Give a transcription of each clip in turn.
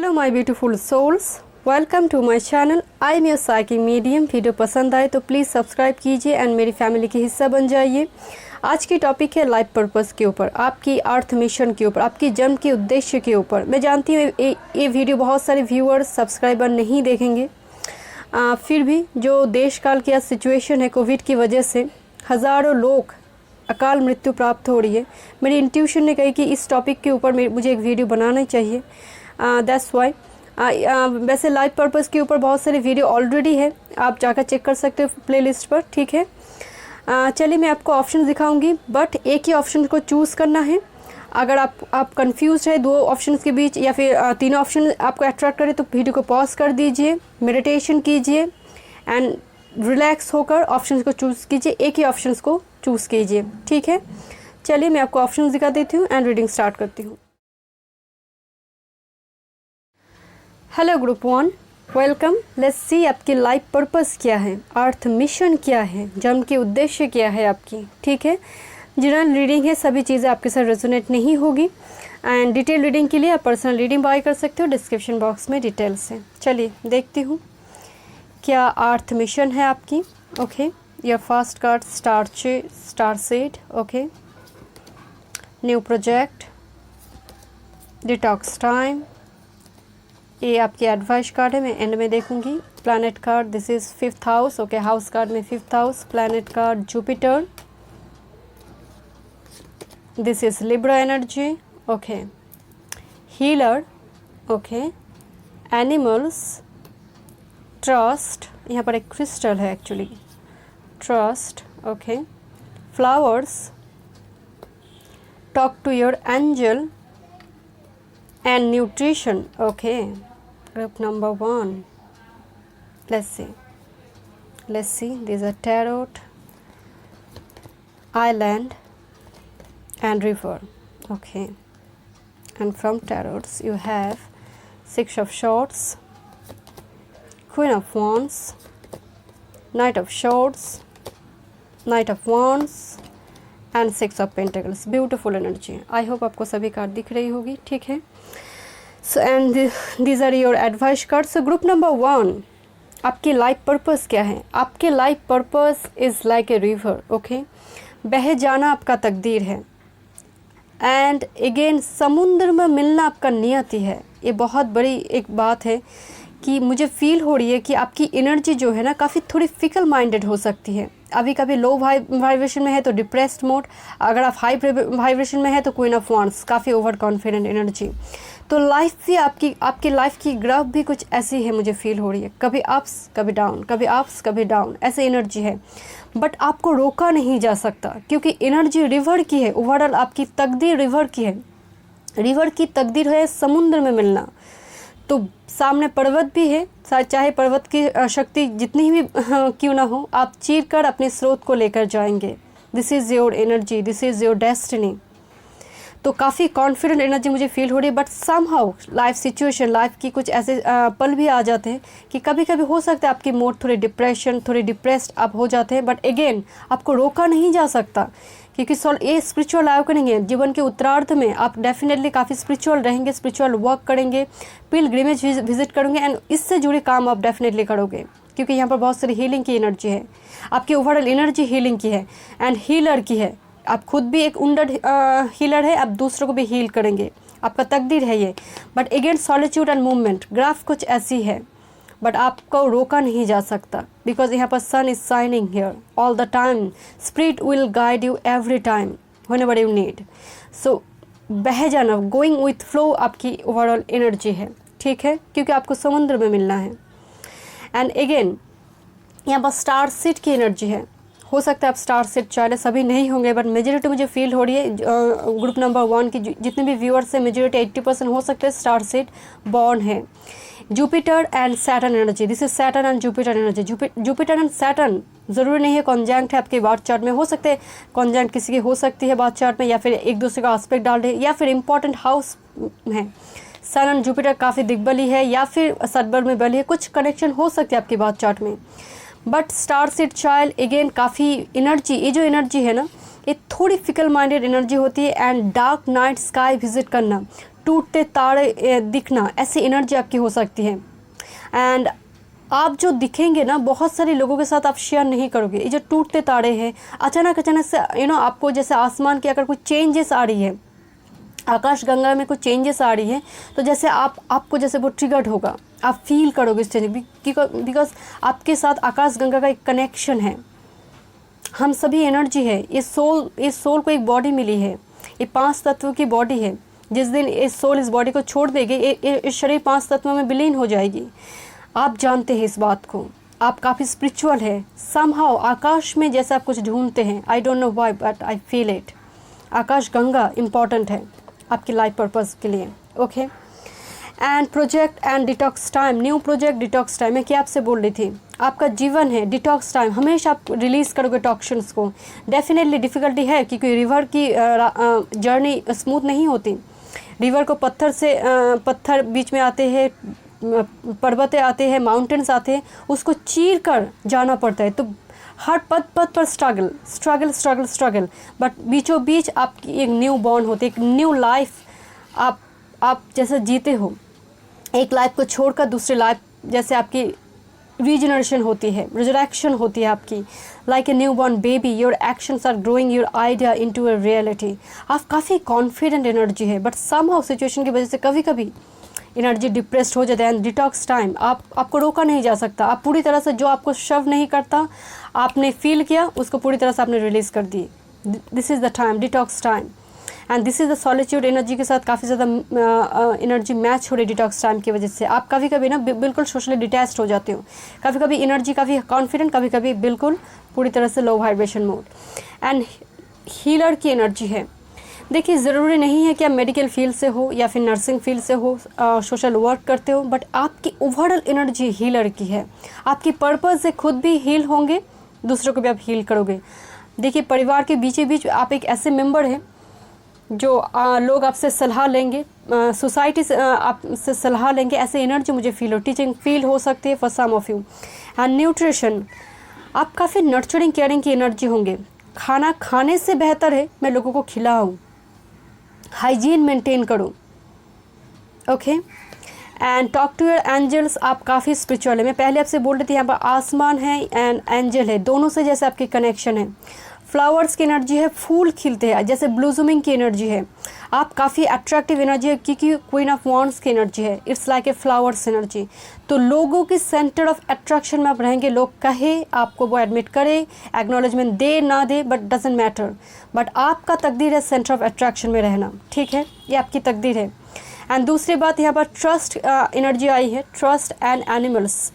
Hello my beautiful souls, welcome to my channel. I am your psychic medium. Video पसंद आए तो please subscribe कीजिए and मेरी family के हिस्सा बन जाइए। आज की टॉपिक है लाइफ पर्पस के ऊपर, आपकी अर्थ मिशन के ऊपर, आपकी जन्म के उद्देश्य के ऊपर। मैं जानती हूँ ये वीडियो बहुत सारे व्यूअर्स सब्सक्राइबर नहीं देखेंगे, फिर भी जो देश काल की आज सिचुएशन है कोविड की वजह से हज़ारों लोग अकाल मृत्यु प्राप्त हो रही है। मेरी इंट्यूशन ने कही कि इस टॉपिक के ऊपर मुझे एक वीडियो बनाना चाहिए, दैट्स वाई। वैसे लाइफ पर्पस के ऊपर बहुत सारे वीडियो ऑलरेडी है, आप जाकर चेक कर सकते हो प्लेलिस्ट पर, ठीक है। चलिए मैं आपको ऑप्शन दिखाऊंगी, बट एक ही ऑप्शन को चूज़ करना है। अगर आप कंफ्यूज है दो ऑप्शन के बीच या फिर तीनों ऑप्शन आपको अट्रैक्ट करे तो वीडियो को पॉज कर दीजिए, मेडिटेशन कीजिए एंड रिलैक्स होकर ऑप्शन को चूज़ कीजिए। एक ही ऑप्शन को चूज़ कीजिए, ठीक है। चलिए मैं आपको ऑप्शन दिखा देती हूँ एंड रीडिंग स्टार्ट करती हूँ। Hello group 1, welcome. Let's see आपकी लाइफ पर्पस क्या है, अर्थ मिशन क्या है, जन्म के उद्देश्य क्या है आपकी, ठीक है। जनरल रीडिंग है, सभी चीज़ें आपके साथ रेजोनेट नहीं होगी एंड डिटेल रीडिंग के लिए आप पर्सनल रीडिंग बाय कर सकते हो डिस्क्रिप्शन बॉक्स में डिटेल्स है। चलिए देखती हूँ क्या अर्थ मिशन है आपकी। Okay, your first card star seed, okay. New project, detox time, ये आपकी एडवाइस कार्ड है, मैं एंड में देखूंगी। Planet card, this is 5th house, okay. House card में 5th house. Planet card Jupiter, this is Libra energy, okay. Healer, okay. Animals, trust, यहाँ पर एक क्रिस्टल है actually, trust, okay. Flowers, talk to your angel and nutrition, okay. Group number 1, let's see, these are tarot, island and river, okay. And from tarots you have 6 of swords, queen of wands, knight of swords, knight of wands and 6 of pentacles. Beautiful energy, I hope आपको सभी card दिख रही होगी, ठीक है। So and these are your advice card. So group number 1, आपकी life purpose क्या है। आपके life purpose is like a river, okay. बह जाना आपका तकदीर है एंड अगेन समुद्र में मिलना आपका नियति है। ये बहुत बड़ी एक बात है कि मुझे फील हो रही है कि आपकी एनर्जी जो है ना काफ़ी थोड़ी फिकल माइंडेड हो सकती है। अभी कभी लो वाइब्रेशन में है तो डिप्रेस्ड मोड, अगर आप हाई वाइब्रेशन में है तो क्वीन ऑफ वांड्स, काफ़ी ओवर कॉन्फिडेंट एनर्जी। तो लाइफ भी आपकी लाइफ की ग्राफ भी कुछ ऐसी है, मुझे फील हो रही है। कभी अप्स कभी डाउन, कभी अप्स कभी डाउन, ऐसे एनर्जी है। बट आपको रोका नहीं जा सकता क्योंकि एनर्जी रिवर की है। ओवरऑल आपकी तकदीर रिवर की है। रिवर की तकदीर है समुद्र में मिलना। तो सामने पर्वत भी है, चाहे पर्वत की शक्ति जितनी भी क्यों ना हो, आप चीर कर अपने स्रोत को लेकर जाएंगे। This is your energy, this is your destiny. तो काफ़ी कॉन्फिडेंट एनर्जी मुझे फील हो रही है। But somehow life situation, life की कुछ ऐसे पल भी आ जाते हैं कि कभी कभी हो सकता है आपकी मूड थोड़ी डिप्रेशन, थोड़ी डिप्रेस्ड आप हो जाते हैं। बट अगेन आपको रोका नहीं जा सकता क्योंकि ये स्पिरिचुअल अवेकनिंग है। जीवन के उत्तरार्ध में आप डेफिनेटली काफ़ी स्पिरिचुअल रहेंगे, स्पिरिचुअल वर्क करेंगे, पिलग्रिमेज विजिट करेंगे एंड इससे जुड़े काम आप डेफिनेटली करोगे क्योंकि यहाँ पर बहुत सारी हीलिंग की एनर्जी है। आपकी ओवरऑल एनर्जी हीलिंग की है एंड हीलर की है। आप खुद भी एक उंडर हीलर है, आप दूसरों को भी हील करेंगे, आपका तकदीर है ये। But again solitude and movement, graph कुछ ऐसी है बट आपको रोका नहीं जा सकता बिकॉज यहाँ पर sun is shining here all the time. Spirit will guide you every time whenever you need. So बह जाना, गोइंग विथ फ्लो आपकी ओवरऑल एनर्जी है, ठीक है, क्योंकि आपको समुद्र में मिलना है। एंड अगेन यहाँ पर स्टार सीड की एनर्जी है। हो सकता है आप स्टार सीड चाहे, सभी नहीं होंगे बट मेजोरिटी मुझे फील हो रही है ग्रुप नंबर 1 की जितने भी व्यूअर्स हैं मेजोरिटी 80% हो सकते हैं स्टार सीड बॉर्न है। Jupiter and Saturn energy, this is Saturn and Jupiter energy. Jupiter and Saturn जरूरी नहीं है कॉन्जैंक्ट है आपके बार्थ चार्ट में, हो सकते हैं कॉन्जैंक्ट किसी की हो सकती है बार्थ चार्ट में, या फिर एक दूसरे का एस्पेक्ट डाल रहे, या फिर इंपॉर्टेंट हाउस है। सन एंड जुपिटर काफ़ी दिग्बली है या फिर सदबर में बली है, कुछ कनेक्शन हो सकते हैं आपकी बार्थ चार्ट में। But star seed child again काफ़ी एनर्जी, ये जो एनर्जी है ना ये थोड़ी फिकल माइंडेड एनर्जी होती है। And dark night sky visit करना, टूटते तारे दिखना, ऐसी एनर्जी आपकी हो सकती है। एंड आप जो दिखेंगे ना, बहुत सारे लोगों के साथ आप शेयर नहीं करोगे। ये जो टूटते तारे हैं, अचानक से आपको जैसे आसमान की अगर कोई चेंजेस आ रही है, आकाश गंगा में कुछ चेंजेस आ रही है, तो जैसे आपको जैसे वो ट्रिगर्ड होगा, आप फील करोगे इस चेंज, बिकॉज आपके साथ आकाश गंगा का एक कनेक्शन है। हम सभी एनर्जी है। इस सोल को एक बॉडी मिली है, ये 5 तत्व की बॉडी है। जिस दिन इस सोल इस बॉडी को छोड़ देगी, इस शरीर 5 तत्वों में विलीन हो जाएगी। आप जानते हैं इस बात को, आप काफ़ी स्पिरिचुअल है समहाउ। आकाश में जैसे आप कुछ ढूंढते हैं, I don't know why but I feel it. Akash Ganga important है आपकी लाइफ पर्पस के लिए। Okay, and project and detox time, new project detox time. मैं क्या आपसे बोल रही थी, आपका जीवन है डिटॉक्स टाइम, हमेशा आप रिलीज़ करोगे टॉक्सिन्स को। डेफिनेटली डिफ़िकल्टी है क्योंकि रिवर की जर्नी स्मूथ नहीं होती। रिवर को पत्थर बीच में आते हैं, पर्वतें आते हैं, माउंटेन्स आते हैं, उसको चीर कर जाना पड़ता है। तो हर पद पर स्ट्रगल, बट बीचों बीच आपकी एक न्यू बॉर्न होती है, एक न्यू लाइफ आप जैसे जीते हो। एक लाइफ को छोड़कर दूसरी लाइफ, जैसे आपकी रीजनरेशन होती है, रिजरेक्शन होती है आपकी, like a new born baby. Your actions are growing your idea into a reality. आप काफ़ी कॉन्फिडेंट एनर्जी है, बट समहाउ सिचुएशन की वजह से कभी कभी एनर्जी डिप्रेस्ड हो जाता है। एंड डिटॉक्स टाइम, आपको रोका नहीं जा सकता। आप पूरी तरह से जो आपको शव नहीं करता, आपने फील किया, उसको पूरी तरह से आपने रिलीज़ कर दी। This is the time, detox time. And this is the solitude energy के साथ काफ़ी ज़्यादा एनर्जी मैच हो रही डिटॉक्स टाइम की वजह से। आप कभी कभी ना बिल्कुल सोशली डिटैच्ड हो जाते हो, कभी कभी एनर्जी काफ़ी कॉन्फिडेंट, कभी कभी बिल्कुल पूरी तरह से low vibration mode. And healer की एनर्जी है। देखिए, ज़रूरी नहीं है कि आप मेडिकल फील्ड से हो या फिर नर्सिंग फील्ड से हो, सोशल वर्क करते हो, बट आपकी ओवरऑल एनर्जी हीलर की है। आपकी पर्पस से खुद भी हील होंगे, दूसरों को भी आप हील करोगे। देखिए, परिवार के बीच बीच आप एक ऐसे मेंबर हैं जो लोग आपसे सलाह लेंगे, सोसाइटी से आपसे सलाह लेंगे, ऐसे एनर्जी मुझे फील हो, टीचिंग फील हो सकती है for some of you. And nutrition, आप काफ़ी नर्चरिंग केयरिंग की एनर्जी होंगे। खाना खाने से बेहतर है मैं लोगों को खिलाऊं, हाइजीन मेंटेन करूं। Okay, and talk to your angels, आप काफ़ी स्पिरिचुअल है। मैं पहले आपसे बोल रही थी, यहाँ पर आसमान है एंड एंजल है, दोनों से जैसे आपकी कनेक्शन है। फ्लावर्स की एनर्जी है, फूल खिलते हैं, जैसे ब्लूजूमिंग की एनर्जी है। आप काफ़ी अट्रैक्टिव एनर्जी है क्योंकि क्वीन ऑफ वॉन्ड्स की एनर्जी है, it's like a flowers energy. तो लोगों की सेंटर ऑफ अट्रैक्शन में आप रहेंगे। लोग कहे आपको, वो एडमिट करे, एक्नॉलेजमेंट दे ना दे, बट डजेंट मैटर, बट आपका तकदीर है सेंटर ऑफ अट्रैक्शन में रहना। ठीक है, ये आपकी तकदीर है। एंड दूसरी बात, यहाँ पर ट्रस्ट एनर्जी आई है, ट्रस्ट एंड एनिमल्स।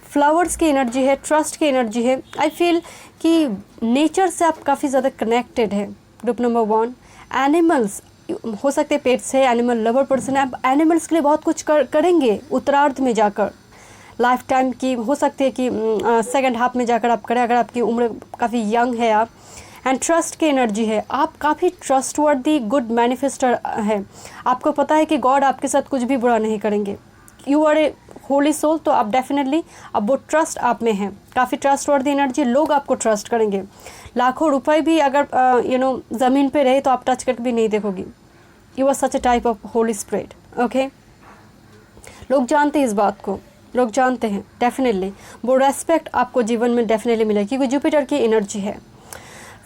फ्लावर्स की एनर्जी है, ट्रस्ट की एनर्जी है। आई फील कि नेचर से आप काफ़ी ज़्यादा कनेक्टेड है। ग्रुप नंबर 1, एनिमल्स हो सकते हैं, पेट्स है, एनिमल लवर पर्सन है, आप एनिमल्स के लिए बहुत कुछ करेंगे उत्तरार्ध में जाकर। लाइफ टाइम की हो सकती है कि सेकंड हाफ में जाकर आप करें, अगर आपकी उम्र काफ़ी यंग है आप। एंड ट्रस्ट की एनर्जी है, आप काफ़ी ट्रस्टवर्दी गुड मैनिफेस्टर है। आपको पता है कि गॉड आपके साथ कुछ भी बुरा नहीं करेंगे। You are a holy soul, तो आप डेफिनेटली, अब वो ट्रस्ट आप में है, काफ़ी ट्रस्टवर्दी एनर्जी, लोग आपको ट्रस्ट करेंगे। लाखों रुपए भी अगर ज़मीन पे रहे तो आप टच करके भी नहीं देखोगी। You are such a type of holy spirit. Okay, लोग जानते हैं इस बात को, लोग जानते हैं डेफिनेटली। वो रेस्पेक्ट आपको जीवन में डेफिनेटली मिलेगी क्योंकि जुपिटर की एनर्जी है।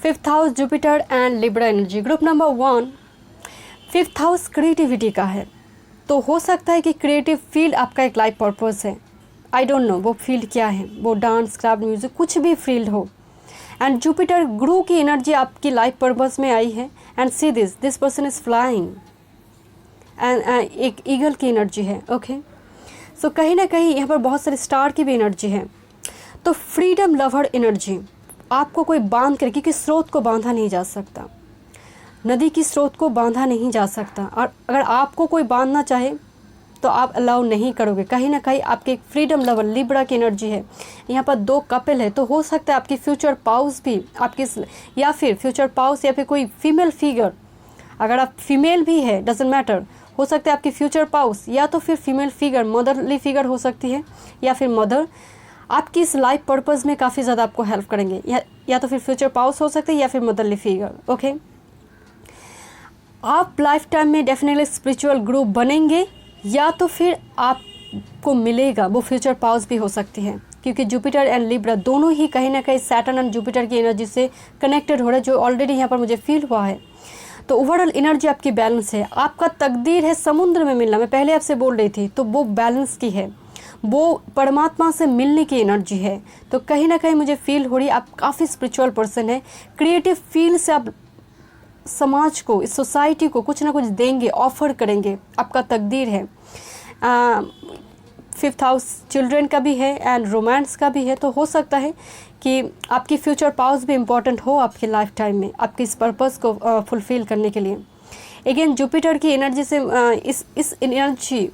5th house Jupiter and Libra energy. Group number 1, 5th house creativity का है। तो हो सकता है कि क्रिएटिव फील्ड आपका एक लाइफ पर्पस है। आई डोंट नो वो फील्ड क्या है, वो डांस, क्राफ्ट, म्यूजिक, कुछ भी फील्ड हो। एंड जुपिटर गुरु की एनर्जी आपकी लाइफ पर्पस में आई है। And see this person is flying, and एक ईगल की एनर्जी है। ओके, सो कहीं ना कहीं यहाँ पर बहुत सारे स्टार की भी एनर्जी है। तो फ्रीडम लवर एनर्जी, आपको कोई बांध कर, क्योंकि स्रोत को बांधा नहीं जा सकता, नदी की स्रोत को बांधा नहीं जा सकता, और अगर आपको कोई बांधना चाहे तो आप अलाउ नहीं करोगे। कहीं ना कहीं आपके एक फ्रीडम लेवल लिब्रा की एनर्जी है। यहाँ पर 2 कपल है, तो हो सकता है आपकी फ्यूचर पाउस भी आपकी, या फिर फ्यूचर पाउस या फिर कोई फीमेल फिगर, अगर आप फीमेल भी है डजेंट मैटर, हो सकता है आपकी फ्यूचर पाउस या तो फिर फीमेल फिगर, मदरली फिगर हो सकती है, या फिर मदर आपकी इस लाइफ पर्पज़ में काफ़ी ज़्यादा आपको हेल्प करेंगे, या तो फिर फ्यूचर पाउस हो सकते हैं या फिर मदरली फिगर। ओके, आप लाइफ टाइम में डेफिनेटली स्पिरिचुअल ग्रुप बनेंगे, या तो फिर आपको मिलेगा वो फ्यूचर पावर्स भी हो सकती है, क्योंकि जुपिटर एंड लिब्रा दोनों ही कहीं ना कहीं सैटर्न एंड जुपिटर की एनर्जी से कनेक्टेड हो रहा है, जो ऑलरेडी यहाँ पर मुझे फील हुआ है। तो ओवरऑल एनर्जी आपकी बैलेंस है। आपका तकदीर है समुद्र में मिलना, मैं पहले आपसे बोल रही थी, तो वो बैलेंस की है, वो परमात्मा से मिलने की एनर्जी है। तो कहीं ना कहीं मुझे फील हो रही है आप काफ़ी स्पिरिचुअल पर्सन है। क्रिएटिव फील्ड से आप समाज को, इस सोसाइटी को कुछ ना कुछ देंगे, ऑफर करेंगे, आपका तकदीर है। 5th हाउस चिल्ड्रन का भी है एंड रोमांस का भी है, तो हो सकता है कि आपकी फ्यूचर पावर्स भी इम्पॉर्टेंट हो आपकी लाइफ टाइम में, आपकी इस पर्पस को फुलफ़िल करने के लिए। अगेन जुपिटर की एनर्जी से इस एनर्जी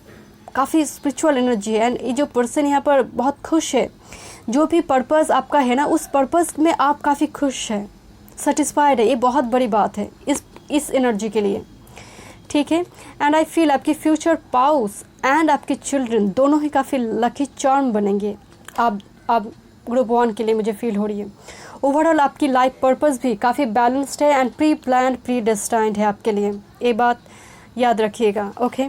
काफ़ी स्पिरिचुअल एनर्जी है, एंड ये जो पर्सन यहाँ पर बहुत खुश है, जो भी पर्पस आपका है ना, उस पर्पस में आप काफ़ी खुश है, सेटिस्फाइड है। ये बहुत बड़ी बात है इस एनर्जी के लिए, ठीक है। एंड आई फील आपकी फ्यूचर पाउस एंड आपके चिल्ड्रन दोनों ही काफ़ी लकी चार्म बनेंगे आप ग्रुप 1 के लिए, मुझे फील हो रही है। ओवरऑल आपकी लाइफ पर्पस भी काफ़ी बैलेंस्ड है and pre plan, pre destined है आपके लिए, ये बात याद रखिएगा। Okay,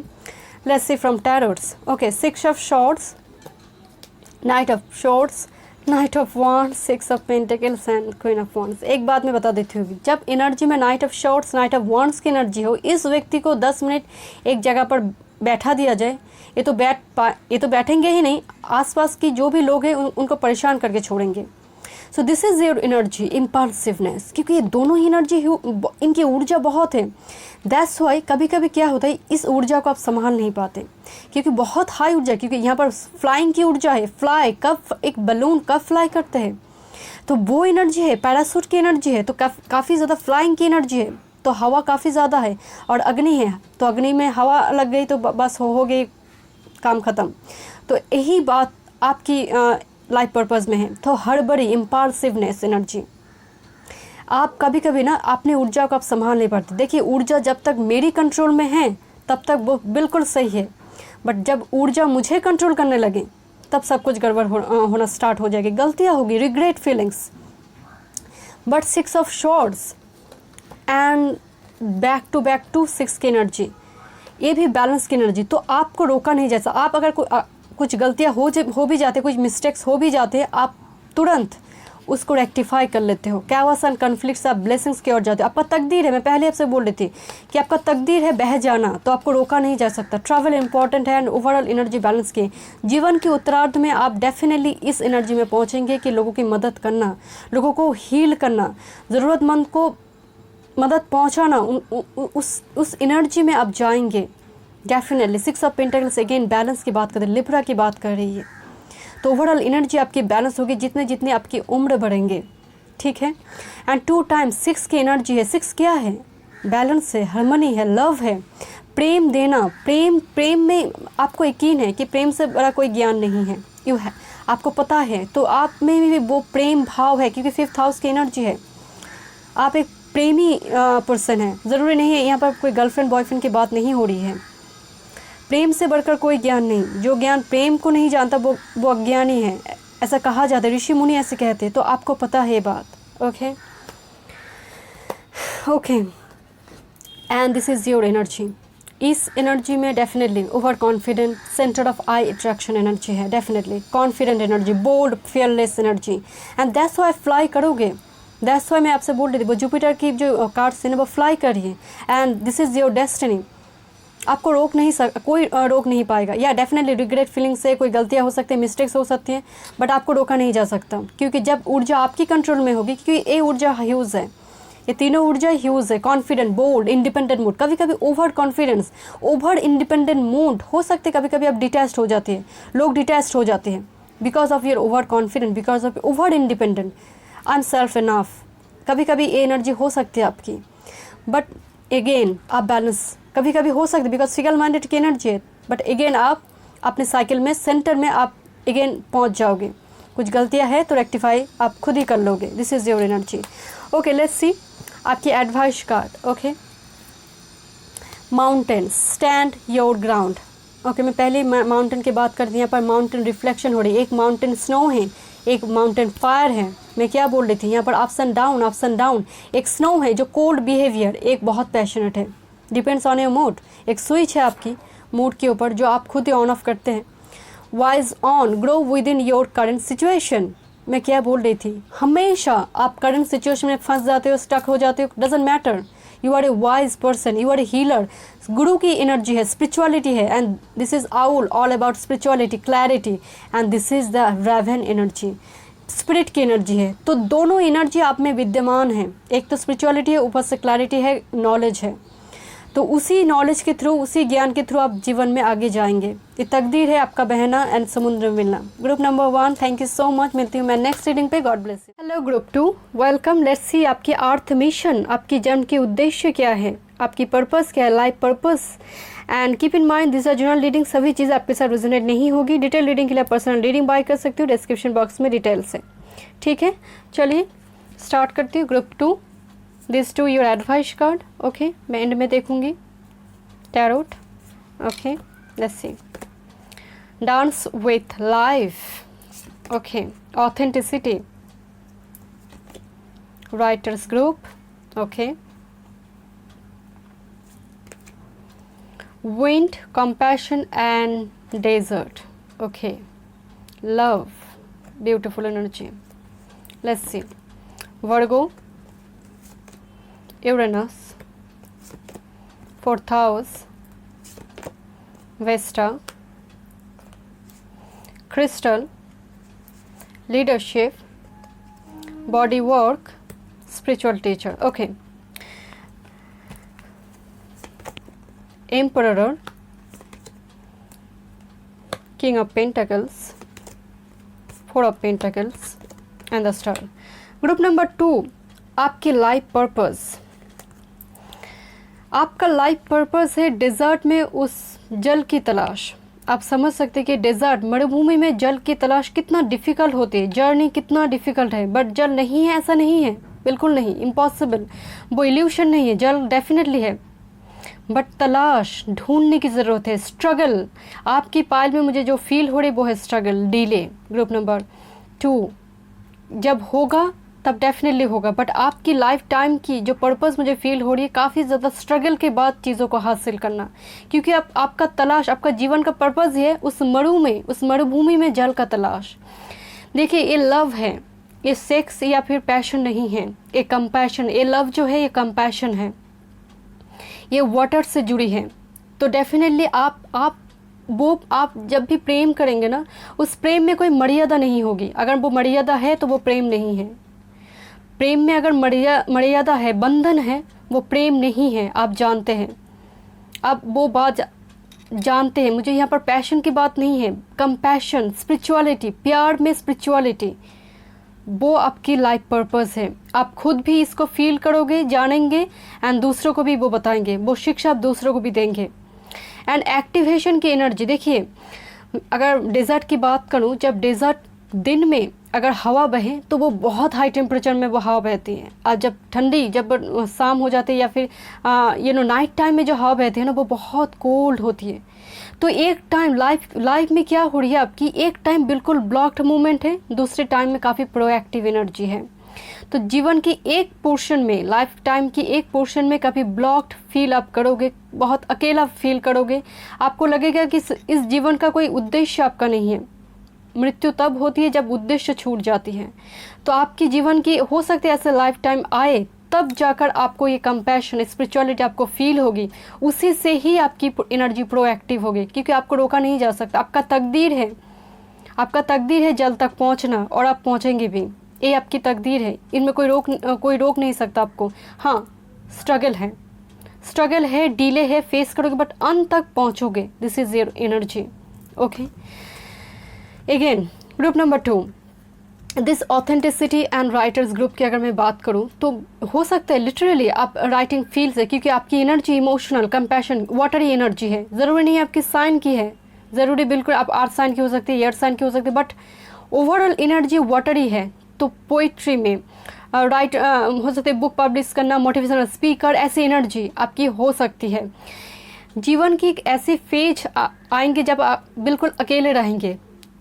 let's see from tarots. Okay, 6 of swords, knight of swords, knight of wands, 6 of pentacles and queen of wands. एक बात मैं बता देती हूँ, जब एनर्जी में knight of swords, knight of wands की एनर्जी हो, इस व्यक्ति को 10 मिनट एक जगह पर बैठा दिया जाए, ये तो बैठेंगे ही नहीं, आसपास की जो भी लोग हैं उनको परेशान करके छोड़ेंगे। So this is your energy, impulsiveness, क्योंकि ये दोनों ही एनर्जी, इनकी ऊर्जा बहुत है। दैट्स वाई कभी कभी क्या होता है, इस ऊर्जा को आप संभाल नहीं पाते, क्योंकि बहुत हाई ऊर्जा, क्योंकि यहाँ पर फ्लाइंग की ऊर्जा है। फ्लाई कब, एक बलून कब फ्लाई करते हैं, तो वो एनर्जी है। पैरासूट की एनर्जी है, तो काफ़ी ज़्यादा फ्लाइंग की एनर्जी है, तो हवा काफ़ी ज़्यादा है। और अग्नि है, तो अग्नि में हवा लग गई तो बस हो गई, काम ख़त्म। तो यही बात आपकी लाइफ पर्पस में है। तो हड़बड़ी, इम्पल्सिवनेस एनर्जी, आप कभी कभी ना अपनी ऊर्जा को आप संभाल नहीं पाते। देखिए, ऊर्जा जब तक मेरी कंट्रोल में है तब तक वो बिल्कुल सही है, बट जब ऊर्जा मुझे कंट्रोल करने लगे तब सब कुछ गड़बड़ होना स्टार्ट हो जाएगी, गलतियाँ होगी, regret feelings. But 6 of swords and back to 6 की एनर्जी, ये भी बैलेंस की एनर्जी, तो आपको रोका नहीं जैसा। आप अगर कुछ गलतियाँ हो भी जाते, कुछ मिस्टेक्स हो भी जाते, आप तुरंत उसको रेक्टिफाई कर लेते हो। कैओस एंड कन्फ्लिक्ट्स आप ब्लेसिंग्स की ओर जाते हो। आपका तकदीर है, मैं पहले आपसे बोल रही थी कि आपका तकदीर है बह जाना, तो आपको रोका नहीं जा सकता। ट्रैवल इंपॉर्टेंट है एंड ओवरऑल एनर्जी बैलेंस की। जीवन के उत्तरार्ध में आप डेफिनेटली इस एनर्जी में पहुँचेंगे कि लोगों की मदद करना, लोगों को हील करना, ज़रूरतमंद को मदद पहुँचाना, उस एनर्जी में आप जाएंगे definitely. 6 of pentacles again balance की बात कर रही है, लिब्रा की बात कर रही है। तो ओवरऑल एनर्जी आपकी बैलेंस होगी जितने जितने आपकी उम्र बढ़ेंगे, ठीक है। एंड 2 टाइम्स 6 की एनर्जी है। 6 क्या है? बैलेंस है, हार्मनी है, लव है, प्रेम देना। प्रेम में आपको यकीन है कि प्रेम से बड़ा कोई ज्ञान नहीं है, यूँ है, आपको पता है, तो आप में भी वो प्रेम भाव है, क्योंकि 5th हाउस की एनर्जी है। आप एक प्रेमी पर्सन है, ज़रूरी नहीं है, यहाँ पर कोई गर्लफ्रेंड बॉयफ्रेंड की बात नहीं हो रही है। प्रेम से बढ़कर कोई ज्ञान नहीं, जो ज्ञान प्रेम को नहीं जानता वो अज्ञानी है, ऐसा कहा जाता है, ऋषि मुनि ऐसे कहते हैं। तो आपको पता है ये बात, okay okay. And this is your energy. इस एनर्जी में definitely over confident, centre of eye attraction energy है, definitely confident energy, bold fearless energy, and that's why fly करोगे। दैट्स वाई मैं आपसे बोल रही थी, वो जुपिटर की जो कार्ड्स है ना वो फ्लाई कर रही है, and this is your destiny. आपको कोई रोक नहीं पाएगा। या डेफिनेटली रिग्रेट फीलिंग से कोई गलतियां हो सकती है, मिस्टेक्स हो सकती हैं, बट आपको रोका नहीं जा सकता, क्योंकि जब ऊर्जा आपकी कंट्रोल में होगी, क्योंकि ये ऊर्जा ह्यूज है, ये तीनों ऊर्जा ह्यूज है। कॉन्फिडेंट, बोल्ड, इंडिपेंडेंट मूड, कभी कभी over confidence, over independent mood हो सकते, कभी कभी आप डिटैच्ड हो जाते हैं, लोग डिटैच्ड हो जाते हैं because of your over confident, because of over independent, I am self enough. कभी कभी ये एनर्जी हो सकती है आपकी, बट अगेन आप बैलेंस कभी कभी हो सकते, बिकॉज फिगल माइंडेड की एनर्जी है, बट अगेन आप अपने साइकिल में सेंटर में आप अगेन पहुंच जाओगे। कुछ गलतियां हैं तो रेक्टिफाई आप खुद ही कर लोगे। This is your energy. Okay, let's see आपकी advice card. Okay, mountain, stand your ground. Okay, मैं पहले माउंटेन की बात करती हूँ, यहाँ पर माउंटेन रिफ्लेक्शन हो रही है। एक माउंटेन स्नो है, एक माउंटेन फायर है। मैं क्या बोल रही थी, यहाँ पर ups and down, ups and down. एक स्नो है जो कोल्ड बिहेवियर, एक बहुत पैशनेट है, डिपेंड्स ऑन योर मूड। एक स्विच है आपकी मूड के ऊपर जो आप खुद ही ऑन ऑफ करते हैं। Wise on, grow with in your current situation. मैं क्या बोल रही थी, हमेशा आप करंट सिचुएशन में फंस जाते हो, स्टक हो जाते हो, doesn't matter, you are a wise person, you are a healer. Guru की एनर्जी है, स्पिरिचुअलिटी है, and this is all about spirituality, clarity, and this is the raven energy, spirit की एनर्जी है। तो दोनों एनर्जी आप में विद्यमान है, एक तो स्पिरिचुअलिटी है, ऊपर से क्लैरिटी है, नॉलेज है। तो उसी नॉलेज के थ्रू, उसी ज्ञान के थ्रू आप जीवन में आगे जाएंगे। ये तकदीर है आपका बहना एंड समुद्र मिलना। Group number 1, thank you so much. मिलती हूँ मैं नेक्स्ट रीडिंग पे। God bless you. Hello group 2, welcome. Let's see आपकी अर्थ मिशन, आपकी जन्म की उद्देश्य क्या है, आपकी पर्पस क्या है, life purpose. And keep in mind this are general reading, सभी चीज़ आपके साथ रेजोनेट नहीं होगी। डिटेल रीडिंग के लिए पर्सनल रीडिंग बाय कर सकते हो डिस्क्रिप्शन बॉक्स में डिटेल से, ठीक है। चलिए स्टार्ट करती हूँ। Group 2, this to your advice card, okay. मैं एंड में देखूंगी tarot, okay. Let's see. Dance with life, okay. Authenticity, writers group, okay. Wind, compassion and desert, okay. Love, beautiful energy. Let's see. Virgo, Uranus, fourth house, Vesta, crystal, leadership, body work, spiritual teacher, okay. Emperor, King of Pentacles, Four of Pentacles and the Star. Group number 2, आपकी life purpose. आपका life purpose है desert में उस जल की तलाश। आप समझ सकते हैं कि डेजर्ट, मरुभूमि में जल की तलाश कितना डिफ़िकल्ट होती है, जर्नी कितना डिफ़िकल्ट है। बट जल नहीं है ऐसा नहीं है, बिल्कुल नहीं, इम्पॉसिबल, वो इल्यूशन नहीं है, जल डेफिनेटली है। बट तलाश, ढूंढने की ज़रूरत है, स्ट्रगल। आपकी पायल में मुझे जो फील हो रही वो है स्ट्रगल, डिले। ग्रुप नंबर 2, जब होगा तब डेफिनेटली होगा, बट आपकी लाइफ टाइम की जो पर्पस मुझे फील हो रही है, काफ़ी ज़्यादा स्ट्रगल के बाद चीज़ों को हासिल करना। क्योंकि आपका तलाश, आपका जीवन का पर्पस ही है उस मरुभूमि में जल का तलाश। देखिए, ये लव है, ये सेक्स या फिर पैशन नहीं है, ये कंपैशन। ये लव जो है ये कंपैशन है, ये वाटर से जुड़ी है। तो डेफिनेटली आप जब भी प्रेम करेंगे ना, उस प्रेम में कोई मर्यादा नहीं होगी। अगर वो मर्यादा है तो वो प्रेम नहीं है। प्रेम में अगर मर्यादा है, बंधन है, वो प्रेम नहीं है। आप जानते हैं, आप वो बात जानते हैं। मुझे यहाँ पर पैशन की बात नहीं है, कंपैशन, स्पिरिचुअलिटी, प्यार में स्पिरिचुअलिटी, वो आपकी लाइफ पर्पस है। आप खुद भी इसको फील करोगे, जानेंगे, एंड दूसरों को भी वो बताएंगे, वो शिक्षा आप दूसरों को भी देंगे। एंड एक्टिवेशन की एनर्जी, देखिए अगर डेजर्ट की बात करूँ, जब डेजर्ट दिन में अगर हवा बहे तो वो बहुत हाई टेम्परेचर में वो हवा बहती है, और जब ठंडी, जब शाम हो जाती है या फिर नाइट टाइम में जो हवा बहती है ना, वो बहुत कोल्ड होती है। तो एक टाइम लाइफ में क्या हो रही है आपकी, एक टाइम बिल्कुल ब्लॉक्ड मूवमेंट है, दूसरे टाइम में काफ़ी प्रोएक्टिव एनर्जी है। तो जीवन की एक पोर्शन में, लाइफ टाइम की एक पोर्शन में कभी ब्लॉक्ड फील आप करोगे, बहुत अकेला फील करोगे, आपको लगेगा कि इस जीवन का कोई उद्देश्य आपका नहीं है। मृत्यु तब होती है जब उद्देश्य छूट जाती है। तो आपकी जीवन की हो सकती है ऐसे लाइफ टाइम आए, तब जाकर आपको ये कंपैशन, स्पिरिचुअलिटी आपको फील होगी। उसी से ही आपकी एनर्जी प्रोएक्टिव होगी, क्योंकि आपको रोका नहीं जा सकता। आपका तकदीर है जल तक पहुंचना, और आप पहुंचेंगे भी। ये आपकी तकदीर है, इनमें कोई रोक नहीं सकता आपको। हाँ, स्ट्रगल है, डिले है, फेस करोगे, बट अंत तक पहुंचोगे। This is your energy, okay. Again group number 2, this authenticity and writers group की अगर मैं बात करूं, तो हो सकता है लिटरली आप राइटिंग फील्ड से, क्योंकि आपकी energy emotional, compassion, watery energy है। ज़रूरी नहीं है आपकी साइन की है, ज़रूरी बिल्कुल आप आर्थ साइन की हो सकती है, एयर साइन की हो सकती है, बट ओवरऑल एनर्जी वाटरी है। तो पोइट्री में हो सकते बुक पब्लिश करना, मोटिवेशनल स्पीकर, ऐसी एनर्जी आपकी हो सकती है। जीवन की एक ऐसी फेज आएंगे जब आप बिल्कुल अकेले रहेंगे।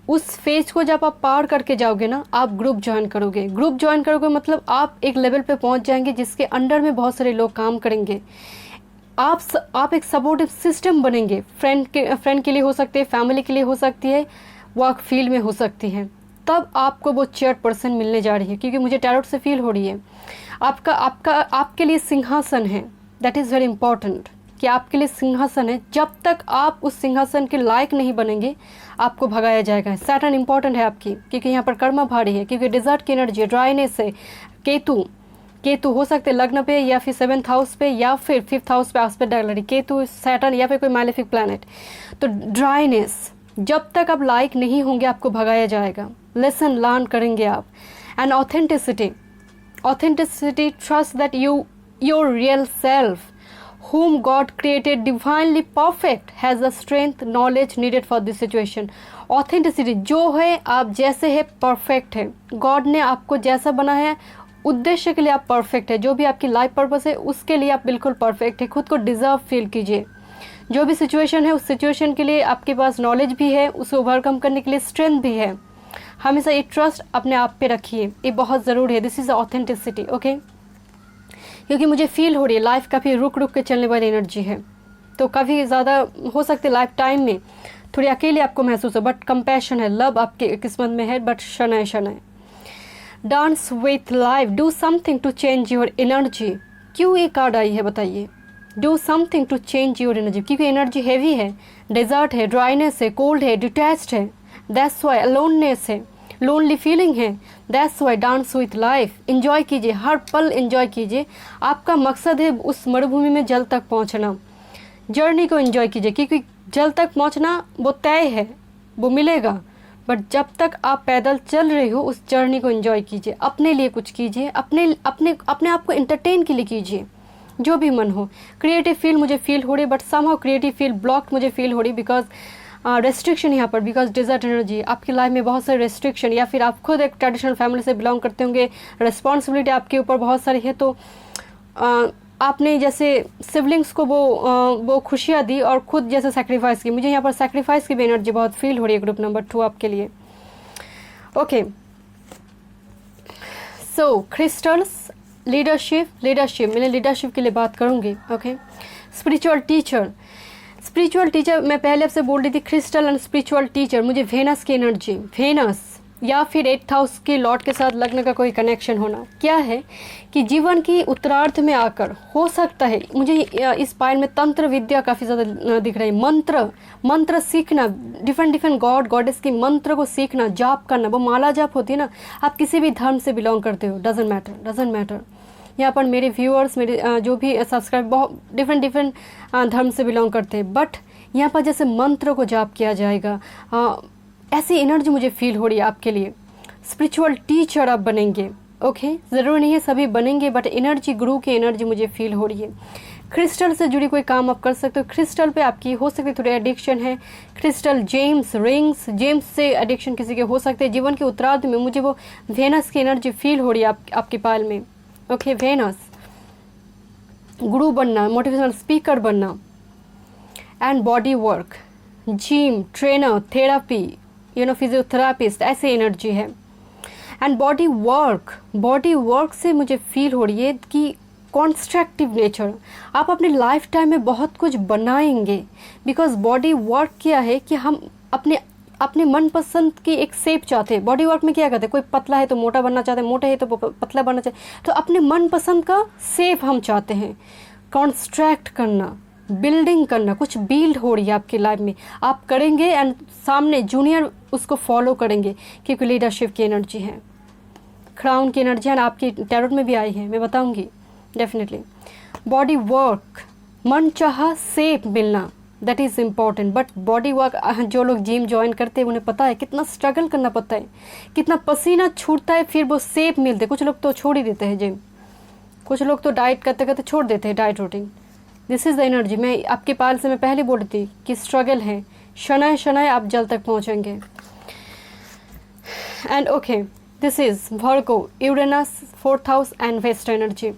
उस फेज को जब आप पार करके जाओगे ना, आप ग्रुप ज्वाइन करोगे मतलब आप एक लेवल पे पहुंच जाएंगे जिसके अंडर में बहुत सारे लोग काम करेंगे। आप एक सपोर्टिव सिस्टम बनेंगे। फ्रेंड के लिए हो सकते हैं, फैमिली के लिए हो सकती है, वर्क फील्ड में हो सकती है। तब आपको वो चेयरपर्सन मिलने जा रही है, क्योंकि मुझे टैरोट से फील हो रही है आपके लिए सिंहासन है। दैट इज़ वेरी इंपॉर्टेंट कि आपके लिए सिंहासन है। जब तक आप उस सिंहासन के लायक नहीं बनेंगे आपको भगाया जाएगा। सैटर्न इंपॉर्टेंट है आपकी, क्योंकि यहाँ पर कर्मा भारी है, क्योंकि डिजर्ट की एनर्जी, ड्राइनेस है। केतु हो सकते लग्न पे या फिर 7th हाउस पे या फिर 5th हाउस पे आस्पेक्ट डायरेक्टली, केतु सैटर्न या फिर कोई मैलेफिक प्लैनेट। तो ड्राइनेस, जब तक आप लायक नहीं होंगे आपको भगाया जाएगा। लेसन लर्न करेंगे आप। And authenticity, trust that your real self whom God created divinely perfect has the strength knowledge needed for this situation। Authenticity जो है, आप जैसे है परफेक्ट है। गॉड ने आपको जैसा बनाया है, उद्देश्य के लिए आप परफेक्ट है। जो भी आपकी लाइफ पर्पस है उसके लिए आप बिल्कुल परफेक्ट है। खुद को डिजर्व फील कीजिए। जो भी सिचुएशन है उस सिचुएशन के लिए आपके पास नॉलेज भी है, उसे ओवरकम करने के लिए स्ट्रेंथ भी है। हमेशा ये ट्रस्ट अपने आप पे रखिए, ये बहुत ज़रूरी है। This is authenticity, okay. क्योंकि मुझे फील हो रही है लाइफ काफ़ी रुक के चलने वाली एनर्जी है, तो काफ़ी ज़्यादा हो सकती है लाइफ टाइम में थोड़ी अकेले आपको महसूस हो, बट कंपैशन है, लव आपके किस्मत में है, बट शनय। Dance with life, do something to change your energy. क्यों ये कार्ड आई है बताइए? Do something to change your energy, क्योंकि एनर्जी हैवी है, डेजर्ट है, ड्राइनेस है, कोल्ड है, डिटैच्ड है, दैट्स वाई अलोननेस है, लोनली फीलिंग है, that's why dance with life. Enjoy कीजिए, हर पल इन्जॉय कीजिए। आपका मकसद है उस मरुभूमि में जल तक पहुंचना। जर्नी को इन्जॉय कीजिए, क्योंकि जल तक पहुंचना वो तय है, वो मिलेगा, बट जब तक आप पैदल चल रहे हो उस जर्नी को एंजॉय कीजिए। अपने लिए कुछ कीजिए, अपने आप को एंटरटेन के लिए कीजिए, जो भी मन हो। क्रिएटिव फील मुझे फील हो रही, but somehow creative feel blocked मुझे फील हो रही, बिकॉज रेस्ट्रिक्शन यहाँ पर, बिकॉज डिजर्ट एनर्जी आपकी लाइफ में बहुत सारे रेस्ट्रिक्शन, या फिर आप खुद एक ट्रेडिशनल फैमिली से बिलोंग करते होंगे, रिस्पॉन्सिबिलिटी आपके ऊपर बहुत सारी है, तो आपने जैसे सिबलिंग्स को वो खुशियाँ दी और खुद जैसे सेक्रीफाइस की। मुझे यहाँ पर सेक्रीफाइस की भी एनर्जी बहुत फील हो रही है ग्रुप नंबर 2 आपके लिए, ओके। सो क्रिस्टल्स, लीडरशिप, मैंने लीडरशिप के लिए बात करूँगी, ओके। स्पिरिचुअल टीचर मैं पहले आपसे बोल रही थी, क्रिस्टल एंड स्पिरिचुअल टीचर। मुझे वेनस की एनर्जी, वेनस या फिर 8th हाउस के लॉर्ड के साथ लग्न का कोई कनेक्शन होना। क्या है कि जीवन की उत्तरार्ध में आकर हो सकता है, मुझे इस पायल में तंत्र विद्या काफ़ी ज़्यादा दिख रही है। मंत्र सीखना, डिफरेंट गॉड गॉडेस की मंत्र को सीखना, जाप करना, वो माला जाप होती है ना। आप किसी भी धर्म से बिलोंग करते हो, डजेंट मैटर। यहाँ पर मेरे व्यूअर्स, मेरे जो भी सब्सक्राइब बहुत डिफरेंट धर्म से बिलोंग करते हैं, बट यहाँ पर जैसे मंत्र को जाप किया जाएगा, ऐसी एनर्जी मुझे फील हो रही है आपके लिए। स्पिरिचुअल टीचर आप बनेंगे, ओके। ज़रूरी नहीं है सभी बनेंगे, बट एनर्जी, गुरु की एनर्जी मुझे फील हो रही है। क्रिस्टल से जुड़ी कोई काम आप कर सकते हो। क्रिस्टल पे आपकी हो सकती है थोड़ी एडिक्शन है। क्रिस्टल, जेम्स, रिंग्स, जेम्स से एडिक्शन किसी के हो सकते हैं। जीवन के उत्तरार्ध में मुझे वो वेनस की एनर्जी फील हो रही है आपके पायल में, ओके। वेनस, गुरु बनना, मोटिवेशनल स्पीकर बनना, and body work, gym, trainer, therapy, physiotherapist, ऐसी एनर्जी है। एंड बॉडी वर्क से मुझे फील हो रही है कि कॉन्स्ट्रक्टिव नेचर, आप अपने लाइफ टाइम में बहुत कुछ बनाएंगे। बिकॉज बॉडी वर्क क्या है कि हम अपने मनपसंद की एक शेप चाहते हैं। बॉडी वर्क में क्या कहते हैं, कोई पतला है तो मोटा बनना चाहते हैं, मोटा है तो पतला बनना चाहते हैं, तो अपने मनपसंद का शेप हम चाहते हैं। कॉन्स्ट्रक्ट करना, बिल्डिंग करना, कुछ बिल्ड हो रही है आपकी लाइफ में, आप करेंगे एंड सामने जूनियर उसको फॉलो करेंगे, क्योंकि लीडरशिप की एनर्जी है। क्राउन की एनर्जी है, आपकी टैरोट में भी आई है, मैं बताऊंगी डेफिनेटली। बॉडी वर्क, मन चाहा शेप मिलना, that is important. But body work, जो लोग जिम ज्वाइन करते हैं उन्हें पता है कितना स्ट्रगल करना पड़ता है, कितना पसीना छूटता है, फिर वो शेप मिलते। कुछ लोग तो छोड़ ही देते हैं जिम, कुछ लोग तो डाइट करते करते छोड़ देते हैं diet routine. This is the energy. मैं आपके पाल से मैं पहले बोल रही थी कि स्ट्रगल है, शनाय आप जल तक पहुँचेंगे। And okay, this is Virgo, Uranus, 4th house and west energy.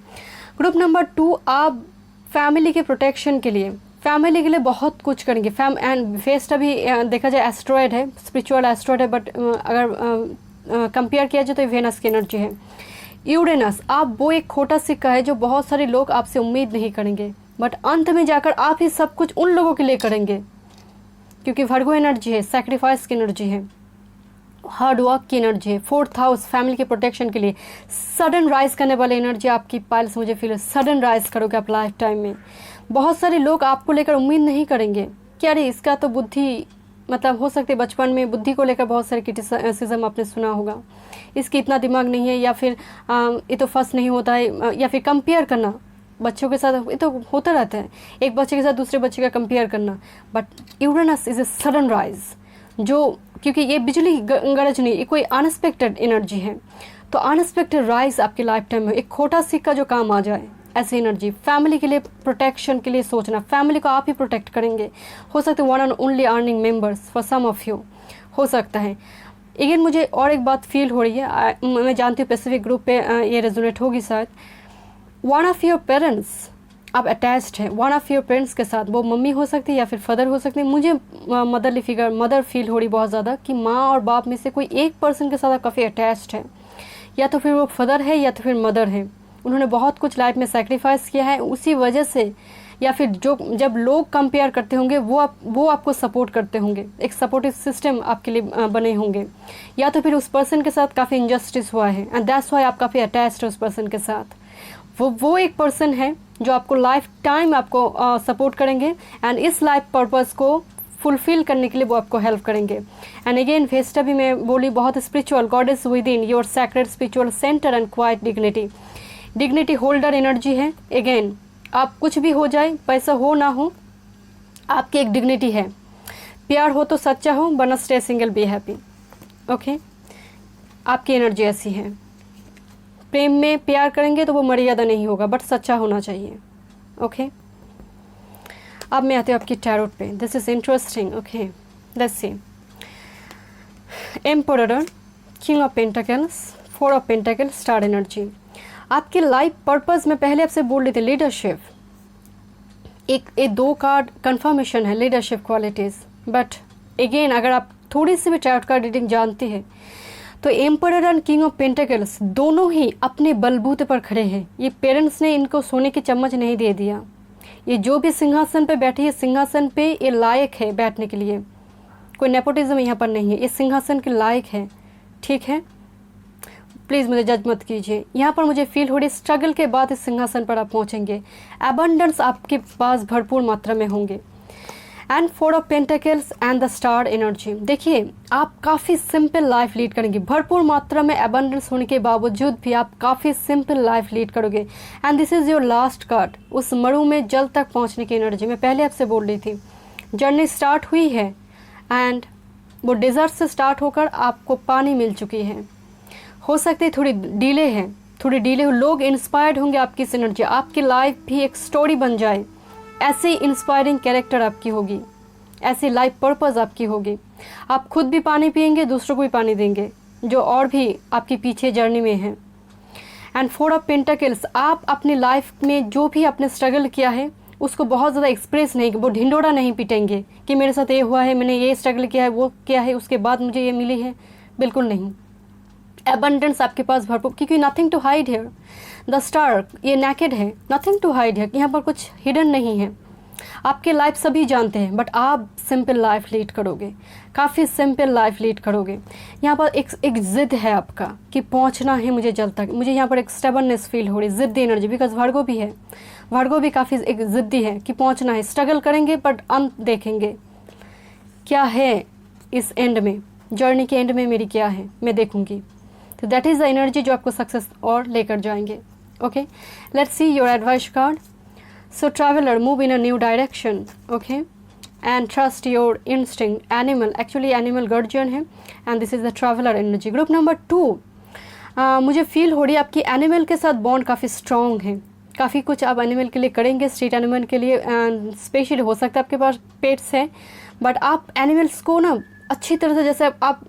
Group number 2, आप फैमिली के प्रोटेक्शन के लिए, फैमिली के लिए बहुत कुछ करेंगे। एंड वेस्ट अभी देखा जाए एस्ट्रॉयड है, स्पिरिचुअल एस्ट्रॉयड है, बट अगर कंपेयर किया जाए तो वेनस की एनर्जी है। यूरेनस, आप वो एक खोटा सिक्का है जो बहुत सारे लोग आपसे उम्मीद नहीं करेंगे, बट अंत में जाकर आप ही सब कुछ उन लोगों के लिए करेंगे, क्योंकि वर्गो एनर्जी है, सेक्रीफाइस की एनर्जी है, हार्ड वर्क की एनर्जी है, 4th हाउस फैमिली के प्रोटेक्शन के लिए, सडन राइज करने वाली एनर्जी आपकी पाइल्स, मुझे फील है सडन राइज करोगे आप लाइफ टाइम में। बहुत सारे लोग आपको लेकर उम्मीद नहीं करेंगे कि अरे इसका तो बुद्धि, मतलब हो सकती है बचपन में बुद्धि को लेकर बहुत सारे क्रिटिसिज्म आपने सुना होगा, इसकी इतना दिमाग नहीं है, या फिर ये तो फर्स्ट नहीं होता है, या फिर कंपेयर करना बच्चों के साथ, ये तो होता रहता है, एक बच्चे के साथ दूसरे बच्चे का कंपेयर करना। But Uranus is a sudden rise, जो क्योंकि ये बिजली गरज नहीं, ये कोई अनएक्सपेक्टेड एनर्जी है, तो अनएक्सपेक्टेड राइज आपकी लाइफ टाइम में, एक खोटा सिक्का जो काम आ जाए ऐसी एनर्जी। फैमिली के लिए प्रोटेक्शन के लिए सोचना, फैमिली को आप ही प्रोटेक्ट करेंगे, हो सकता है one and only earning members for some of you हो सकता है। अगेन मुझे और एक बात फील हो रही है, मैं जानती हूँ स्पेसिफिक ग्रुप पे ये रेजोनेट होगी शायद। वन ऑफ योर पेरेंट्स, आप अटैच्ड हैं वन ऑफ योर पेरेंट्स के साथ, वो मम्मी हो सकती है या फिर फादर हो सकती है। मुझे मदरली फिगर, मदर फील हो रही बहुत ज़्यादा, कि माँ और बाप में से कोई एक पर्सन के साथ आप काफ़ी अटैच्ड है, या तो फिर वो फादर है या तो फिर मदर है। उन्होंने बहुत कुछ लाइफ में सेक्रीफाइस किया है, उसी वजह से, या फिर जो जब लोग कंपेयर करते होंगे वो आपको सपोर्ट करते होंगे, एक सपोर्टिव सिस्टम आपके लिए बने होंगे, या तो फिर उस पर्सन के साथ काफ़ी इनजस्टिस हुआ है एंड दैट्स व्हाई आप काफ़ी अटैच्ड है उस पर्सन के साथ। वो एक पर्सन है जो आपको लाइफ टाइम आपको सपोर्ट करेंगे एंड इस लाइफ पर्पस को फुलफिल करने के लिए वो आपको हेल्प करेंगे। एंड अगेन वेस्टा भी मैं बोली, बहुत spiritual, God is with in your sacred spiritual centre and quite dignity holder energy है। अगेन आप कुछ भी हो जाए, पैसा हो ना हो, आपकी एक डिग्निटी है। प्यार हो तो सच्चा हो, वरना stay single be happy. Okay, आपकी एनर्जी ऐसी है। प्रेम में प्यार करेंगे तो वो मर्यादा नहीं होगा, बट सच्चा होना चाहिए। ओके, अब मैं आती हूँ आपकी टैरोट पे। This is interesting. Okay, let's C. Emperor, king of pentacles, 4 of pentacles, star energy. आपके लाइफ पर्पस में पहले आपसे बोल रही थी लीडरशिप, एक 2 कार्ड कंफर्मेशन है लीडरशिप क्वालिटीज़। बट अगेन अगर आप थोड़ी सी भी टैरोट कार्ड रीडिंग जानती है तो emperor and king of pentacles दोनों ही अपने बलबूते पर खड़े हैं। ये पेरेंट्स ने इनको सोने की चम्मच नहीं दे दिया। ये जो भी सिंहासन पे बैठी है, सिंहासन पे ये लायक है बैठने के लिए, कोई नेपोटिज्म यहाँ पर नहीं है, ये सिंहासन के लायक है। ठीक है, प्लीज़ मुझे जज मत कीजिए। यहाँ पर मुझे फील हो रही स्ट्रगल के बाद इस सिंहासन पर आप पहुँचेंगे, एबंडेंस आपके पास भरपूर मात्रा में होंगे। And 4 of pentacles and the star energy. देखिए, आप काफ़ी सिंपल लाइफ लीड करेंगे, भरपूर मात्रा में एबंडेंस होने के बावजूद भी आप काफ़ी सिंपल लाइफ लीड करोगे। And this is your last card, उस मरु में जल तक पहुंचने की एनर्जी। मैं पहले आपसे बोल रही थी, जर्नी स्टार्ट हुई है एंड वो डेजर्ट से स्टार्ट होकर आपको पानी मिल चुकी है। हो सकती है थोड़ी डिले है, थोड़ी डिले हो, लोग इंस्पायर्ड होंगे आपकी इस एनर्जी, आपकी लाइफ भी एक स्टोरी बन जाए, ऐसी इंस्पायरिंग कैरेक्टर आपकी होगी, ऐसी लाइफ पर्पस आपकी होगी। आप खुद भी पानी पिएंगे, दूसरों को भी पानी देंगे, जो और भी आपके पीछे जर्नी में है। एंड 4 ऑफ पेंटाकल्स, आप अपनी लाइफ में जो भी आपने स्ट्रगल किया है उसको बहुत ज़्यादा एक्सप्रेस नहीं, वो ढिंडोरा नहीं पीटेंगे कि मेरे साथ ये हुआ है, मैंने ये स्ट्रगल किया है, वो किया है, उसके बाद मुझे ये मिली है। बिल्कुल नहीं, एबंडेंस आपके पास भरपूर, क्योंकि nothing to hide here. The star ये नेकेड है, नथिंग टू हाइड हियर, यहाँ पर कुछ हिडन नहीं है। आपके लाइफ सभी जानते हैं, बट आप सिंपल लाइफ लीड करोगे, काफ़ी सिंपल लाइफ लीड करोगे। यहाँ पर एक जिद है आपका कि पहुँचना है मुझे जल्द तक। मुझे यहाँ पर एक स्टेबलनेस फील हो रही, जिद्दी एनर्जी, बिकॉज वर्गो भी है, वर्गो भी काफ़ी एक जिद्दी है कि पहुँचना है, स्ट्रगल करेंगे बट अंत देखेंगे क्या है इस एंड में, जर्नी के एंड में मेरी क्या है, मैं देखूंगी। तो दैट इज़ द एनर्जी जो आपको सक्सेस और लेकर जाएंगे। Okay, let's see your advice card. So traveller, move in a new direction. Okay, and trust your instinct. Animal, actually animal guardian है and this is the traveller energy. Group number 2, मुझे feel हो रही है आपकी animal के साथ bond काफ़ी strong है, काफ़ी कुछ आप एनिमल के लिए करेंगे, स्ट्रीट एनिमल के लिए। एंड स्पेशली हो सकता है आपके पास पेट्स हैं, बट आप एनिमल्स को ना अच्छी तरह से, जैसे आप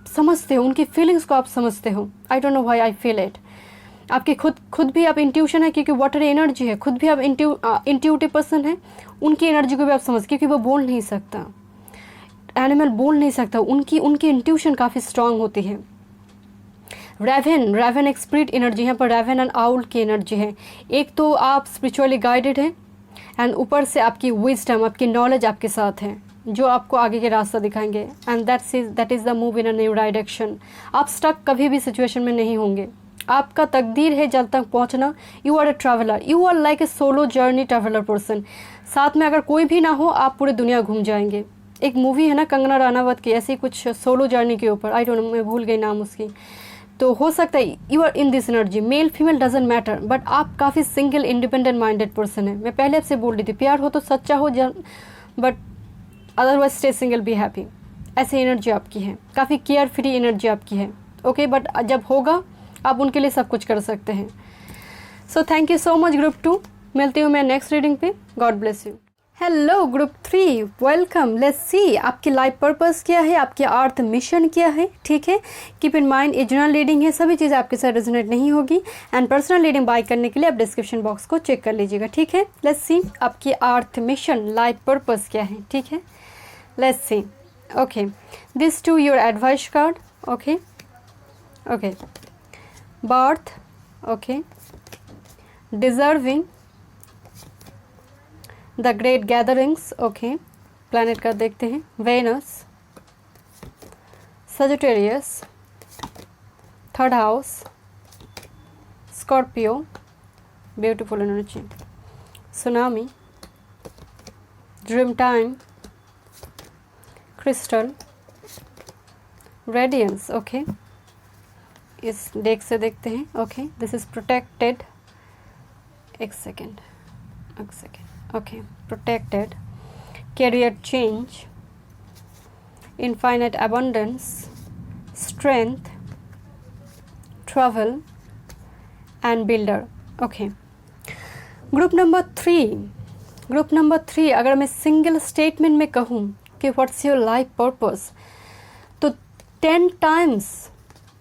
समझते हो, उनकी फीलिंग्स को आप समझते हो। I don't know why I feel it. आपकी खुद भी आप इंट्यूशन है, क्योंकि वाटर एनर्जी है, खुद भी आप इंट्यूटिव पर्सन है, उनकी एनर्जी को भी आप समझ, क्योंकि वो बोल नहीं सकता, एनिमल बोल नहीं सकता, उनकी इंट्यूशन काफ़ी स्ट्रांग होती है। रेवन एक स्पिरिट एनर्जी, यहाँ पर रेवन एंड आउल की एनर्जी है। एक तो आप स्पिरिचुअली गाइडेड हैं एंड ऊपर से आपकी विजडम, आपकी नॉलेज आपके साथ है जो आपको आगे के रास्ता दिखाएंगे। And that is the move in a new direction. आप स्टक कभी भी सिचुएशन में नहीं होंगे, आपका तकदीर है जल तक पहुंचना। You are a traveller, you are like a solo journey traveller person. साथ में अगर कोई भी ना हो आप पूरी दुनिया घूम जाएंगे। एक मूवी है ना कंगना रनावत की, ऐसी कुछ सोलो जर्नी के ऊपर, आई डोंट नो, मैं भूल गई नाम उसकी। तो हो सकता है you are in this energy, male female doesn't matter, but आप काफ़ी सिंगल इंडिपेंडेंट माइंडेड पर्सन है। मैं पहले आपसे बोल रही थी प्यार हो तो सच्चा हो, but otherwise stay single, be happy. ऐसी एनर्जी आपकी है, काफ़ी केयर फ्री एनर्जी आपकी है। ओके, बट जब होगा आप उनके लिए सब कुछ कर सकते हैं। So thank you so much group 2। मिलती हूँ मैं नेक्स्ट रीडिंग पे। God bless you. Hello group 3, welcome. Let's see आपकी लाइफ पर्पस क्या है, आपकी अर्थ मिशन क्या है। ठीक है, कीप इन माइंड ये जनरल रीडिंग है, सभी चीज़ें आपके साथ रेजोनेट नहीं होगी। एंड पर्सनल रीडिंग बाय करने के लिए आप डिस्क्रिप्शन बॉक्स को चेक कर लीजिएगा। ठीक है, लेट्स सी आपकी अर्थ मिशन, लाइफ पर्पस क्या है। ठीक है, let's see. Okay, this to your advice card. Okay okay, birth, okay, deserving, the great gatherings. Okay, planet का देखते हैं। Venus, Sagittarius, third house, Scorpio, beautiful energy, tsunami, dream time, crystal, radiance. Okay, इस deck से देखते हैं। Okay, this is protected, एक second. Okay, protected, career change, infinite abundance, strength, travel and builder. Okay, group number 3, अगर मैं single statement में कहूँ कि व्हाट्स योर लाइफ पर्पस, तो 10 टाइम्स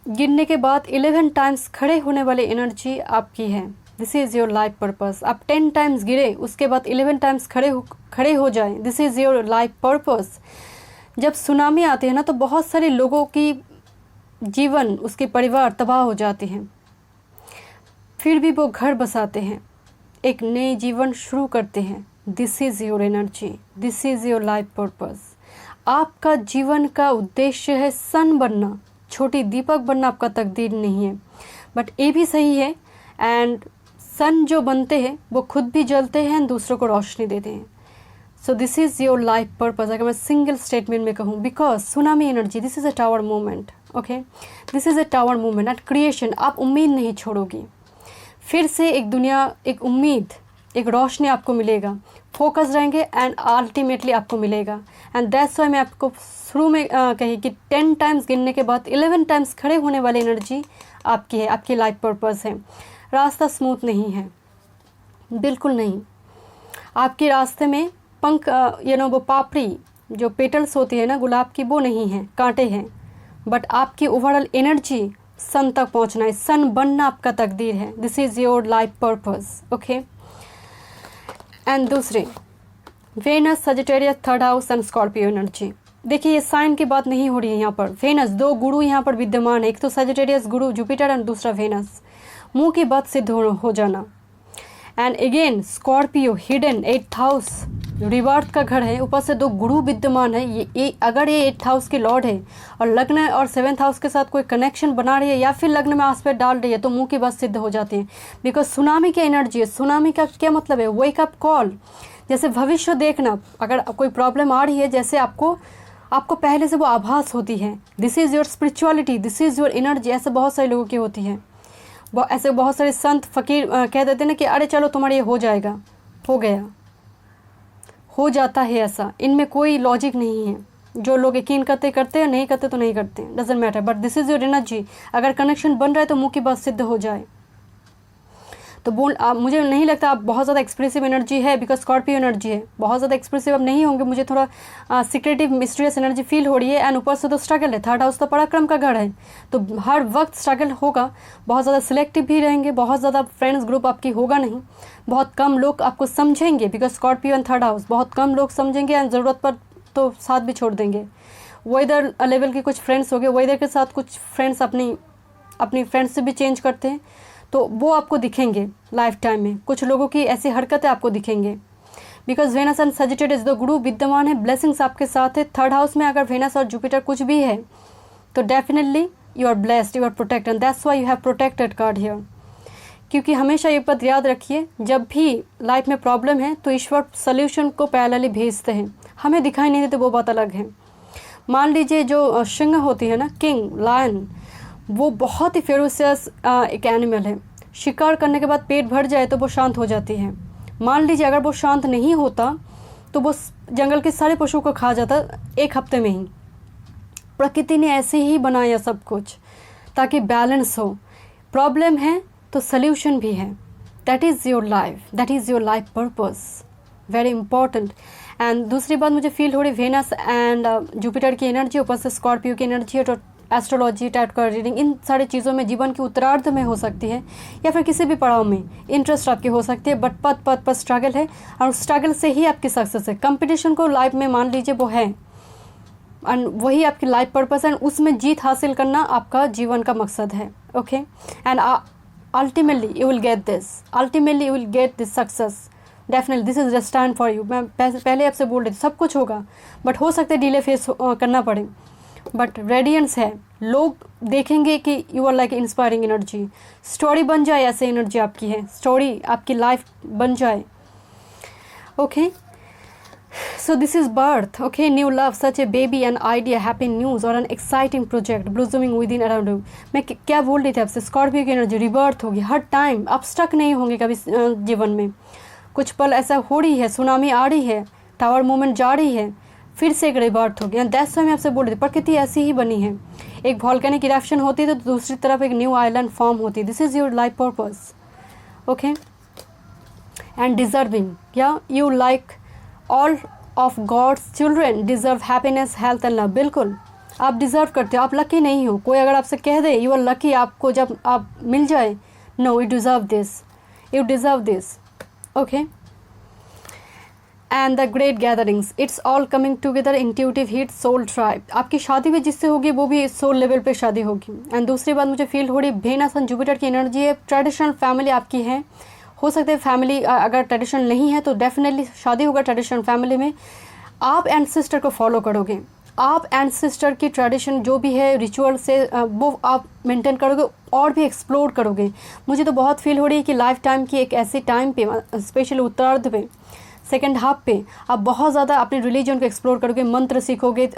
गिरने के बाद 11 टाइम्स खड़े होने वाली एनर्जी आपकी है। This is your life purpose. आप 10 टाइम्स गिरे, उसके बाद 11 टाइम्स खड़े हो जाएं, this is your life purpose. जब सुनामी आती है ना तो बहुत सारे लोगों की जीवन, उसके परिवार तबाह हो जाते हैं, फिर भी वो घर बसाते हैं, एक नए जीवन शुरू करते हैं। This is your energy, this is your life purpose. आपका जीवन का उद्देश्य है सन बनना, छोटी दीपक बनना आपका तकदीर नहीं है। बट ये भी सही है, एंड सन जो बनते हैं वो खुद भी जलते हैं, दूसरों को रोशनी देते हैं। So this is your life purpose, अगर मैं सिंगल स्टेटमेंट में कहूँ, because tsunami energy, this is a tower movement. Okay, this is a tower movement at creation. आप उम्मीद नहीं छोड़ोगी, फिर से एक दुनिया, एक उम्मीद, एक रोशनी आपको मिलेगा। फोकस रहेंगे एंड अल्टीमेटली आपको मिलेगा। एंड दैट्स वाई मैं आपको शुरू में कही कि 10 टाइम्स गिनने के बाद 11 टाइम्स खड़े होने वाली एनर्जी आपकी है, आपकी लाइफ पर्पस है। रास्ता स्मूथ नहीं है, बिल्कुल नहीं। आपके रास्ते में पंख, वो पापड़ी जो पेटल्स होती है ना गुलाब की, वो नहीं है, कांटे हैं। बट आपकी ओवरऑल एनर्जी सन तक पहुंचना है, सन बनना आपका तकदीर है। This is your life purpose. Okay, and दूसरे Venus, Sagittarius, third house and Scorpio energy. देखिए ये साइन की बात नहीं हो रही है यहाँ पर। वेनस, 2 गुरु यहाँ पर विद्यमान है, एक तो सजिटेरियस गुरु जुपिटर एंड दूसरा वेनस। मुंह की बात सिद्ध हो जाना। And again Scorpio, hidden 8th house, रिवर्थ का घर है, ऊपर से 2 गुरु विद्यमान है। ये अगर ये 8th हाउस के लॉर्ड है और लग्न और 7th हाउस के साथ कोई कनेक्शन बना रही है या फिर लग्न में आस्पेक्ट डाल रही है, तो मुंह की बात सिद्ध हो जाती है। बिकॉज सुनामी की एनर्जी है। सुनामी का क्या मतलब है? वेक अप कॉल, जैसे भविष्य देखना। अगर कोई प्रॉब्लम आ रही है, जैसे आपको पहले से वो आभास होती है। This is your spirituality, this is your energy. ऐसे बहुत सारे लोगों की होती है। ऐसे बहुत सारे संत फकीर कह देते हैं ना कि अरे चलो तुम्हारा ये हो जाएगा, हो गया, हो जाता है। ऐसा इनमें कोई लॉजिक नहीं है। जो लोग यकीन करते हैं, नहीं करते तो नहीं करते, doesn't matter. But this is your energy. अगर कनेक्शन बन रहा है तो मुंह की बात सिद्ध हो जाए। तो मुझे नहीं लगता आप बहुत ज़्यादा एक्सप्रेसिव एनर्जी है, बिकॉज स्कॉर्पियो एनर्जी है। बहुत ज़्यादा एक्सप्रेसिव अब नहीं होंगे। मुझे थोड़ा सीक्रेटिव मिस्टीरियस एनर्जी फील हो रही है। एंड ऊपर से तो स्ट्रगल है। थर्ड हाउस तो पराक्रम का घर है, तो हर वक्त स्ट्रगल होगा। बहुत ज़्यादा सिलेक्टिव भी रहेंगे। बहुत ज़्यादा फ्रेंड्स ग्रुप आपकी होगा नहीं। बहुत कम लोग आपको समझेंगे, because Scorpio and third house, बहुत कम लोग समझेंगे एंड ज़रूरत पर तो साथ भी छोड़ देंगे। वेदर लेवल के कुछ फ्रेंड्स हो गए, वेदर के साथ कुछ फ्रेंड्स अपनी फ्रेंड्स से भी चेंज करते हैं, तो वो आपको दिखेंगे लाइफ टाइम में। कुछ लोगों की ऐसी हरकतें आपको दिखेंगे। बिकॉज वेनस एंड सजिटेरियस दो गुरु विद्यमान है, ब्लेसिंग्स आपके साथ है। थर्ड हाउस में अगर वेनस और जुपिटर कुछ भी है तो definitely you are blessed, you are protected, and that's why you have protected card here. क्योंकि हमेशा ये बात याद रखिए, जब भी लाइफ में प्रॉब्लम है तो ईश्वर सोल्यूशन को पैरेलली भेजते हैं, हमें दिखाई नहीं देते, वो बात अलग है। मान लीजिए जो सिंह होती है ना, किंग लायन, वो बहुत ही फेरोसियस एक एनिमल है। शिकार करने के बाद पेट भर जाए तो वो शांत हो जाती है। मान लीजिए अगर वो शांत नहीं होता तो वो जंगल के सारे पशुओं को खा जाता एक हफ्ते में ही। प्रकृति ने ऐसे ही बनाया सब कुछ ताकि बैलेंस हो। प्रॉब्लम है तो सल्यूशन भी है। That is your life, that is your life purpose, very important. And दूसरी बात मुझे फील हो रही, वेनस एंड जुपिटर की एनर्जी ऊपर से स्कॉर्पियो की एनर्जी है, एस्ट्रोलॉजी, टैट का रीडिंग, इन सारी चीज़ों में जीवन की उत्तरार्ध में हो सकती है या फिर किसी भी पड़ाव में इंटरेस्ट आपकी हो सकती है, बट पथ पथ पर स्ट्रगल है और स्ट्रगल से ही आपकी सक्सेस है। कंपटीशन को लाइफ में मान लीजिए वो है एंड वही आपकी लाइफ पर्पस है, उसमें जीत हासिल करना आपका जीवन का मकसद है। Okay, and ultimately you will get this, ultimately you will get this success, definitely this is destined for you. मैं पहले आपसे बोल रही थी सब कुछ होगा, बट हो सकता है डिले फेस करना पड़े, बट रेडियंस है। लोग देखेंगे कि you are like inspiring energy, story बन जाए, ऐसे एनर्जी आपकी है, स्टोरी आपकी लाइफ बन जाए। Okay, so this is birth, okay, new love, such a baby, an idea, happy news or an exciting project blossoming within around you। मैं क्या बोल रही थी आपसे, स्कॉर्पियो की एनर्जी, रिबर्थ होगी हर टाइम, आप स्टक नहीं होंगे कभी जीवन में। कुछ पल ऐसा हो रही है, सुनामी आ रही है, टावर मूवमेंट जा रही है, फिर से एक रिबर्थ होगी। एंड दैट्स व्हाई मैं आपसे बोल रही थी प्रकृति ऐसी ही बनी है। एक वॉल्केनिक इरप्शन होती है तो दूसरी तरफ एक न्यू आइलैंड फॉर्म होती है। This is your life purpose, okay. And deserving, या you like all of God's children deserve happiness, health and love. बिल्कुल आप डिज़र्व करते हो, आप लकी नहीं हो। कोई अगर आपसे कह दे यू आर लकी, आपको जब आप मिल जाए, no, you deserve this, you deserve this, okay. And the great gatherings, it's all coming together, intuitive heat, soul tribe. आपकी शादी भी जिससे होगी वो भी सोल लेवल पे शादी होगी। एंड दूसरी बात मुझे फील हो रही, वेनस एंड जुपिटर की एनर्जी है, ट्रेडिशनल फैमिली आपकी है। हो सकता है फैमिली अगर ट्रेडिशनल नहीं है तो डेफिनेटली शादी होगा ट्रेडिशनल फैमिली में। आप एंसेस्टर को फॉलो करोगे, आप एंसेस्टर की ट्रेडिशन जो भी है रिचुअल से वो आप मेंटेन करोगे और भी एक्सप्लोर करोगे। मुझे तो बहुत फील हो रही है कि लाइफ टाइम की एक ऐसी टाइम पे, स्पेशली उत्तरार्ध पे, सेकेंड हाफ पे, आप बहुत ज़्यादा अपने रिलीजन को एक्सप्लोर करोगे, मंत्र सीखोगे,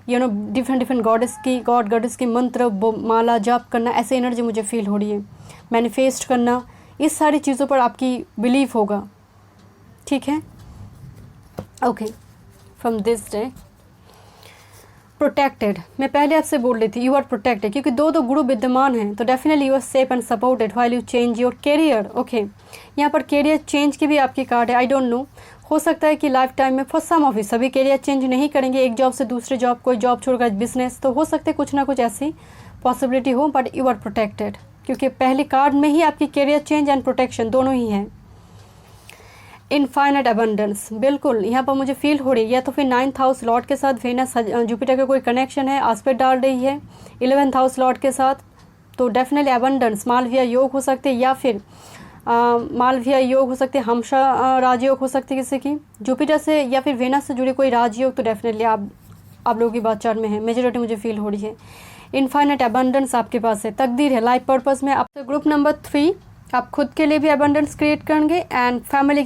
यू नो डिफरेंट गॉडेस की, गॉड गॉडेस की मंत्र, माला जाप करना, ऐसे एनर्जी मुझे फील हो रही है। मैनिफेस्ट करना, इस सारी चीज़ों पर आपकी बिलीफ होगा, ठीक है, okay. From this day protected, मैं पहले आपसे बोल रही थी यू आर प्रोटेक्टेड, क्योंकि दो गुरु विद्यमान हैं तो definitely you are safe and supported while you change your career. Okay, यहाँ पर कैरियर चेंज की भी आपकी कार्ड है। आई डोंट नो, हो सकता है कि लाइफ टाइम में फॉर सम ऑफ यू सभी कैरियर चेंज नहीं करेंगे, एक जॉब से दूसरे जॉब, कोई जॉब छोड़कर बिजनेस, तो हो सकता है कुछ ना कुछ ऐसी पॉसिबिलिटी हो, बट यू आर प्रोटेक्टेड, क्योंकि पहली कार्ड में ही आपकी कैरियर चेंज एंड प्रोटेक्शन दोनों ही हैं। इनफाइनाइट अबंडेंस, बिल्कुल यहाँ पर मुझे फील हो रही है, या तो फिर 9th हाउस लॉर्ड के साथ वेनस जुपिटर का कोई कनेक्शन है, आस्पेक्ट डाल रही है 11th हाउस लॉर्ड के साथ, तो डेफिनेटली अबंडेंस, मालविया योग हो सकते हैं, या फिर मालविया योग हो सकते हैं, हमशा राजयोग हो सकती है किसी की, जुपिटर से या फिर वेनस से जुड़े कोई राजयोग, तो डेफिनेटली आप लोगों की बात चार में है, मेजोरिटी मुझे फील हो रही है। इनफाइनाइट अबंडेंस आपके पास है, तकदीर है, लाइफ पर्पस में आपसे। ग्रुप नंबर 3, आप खुद के लिए भी अबंडेंस क्रिएट करेंगे एंड फैमिली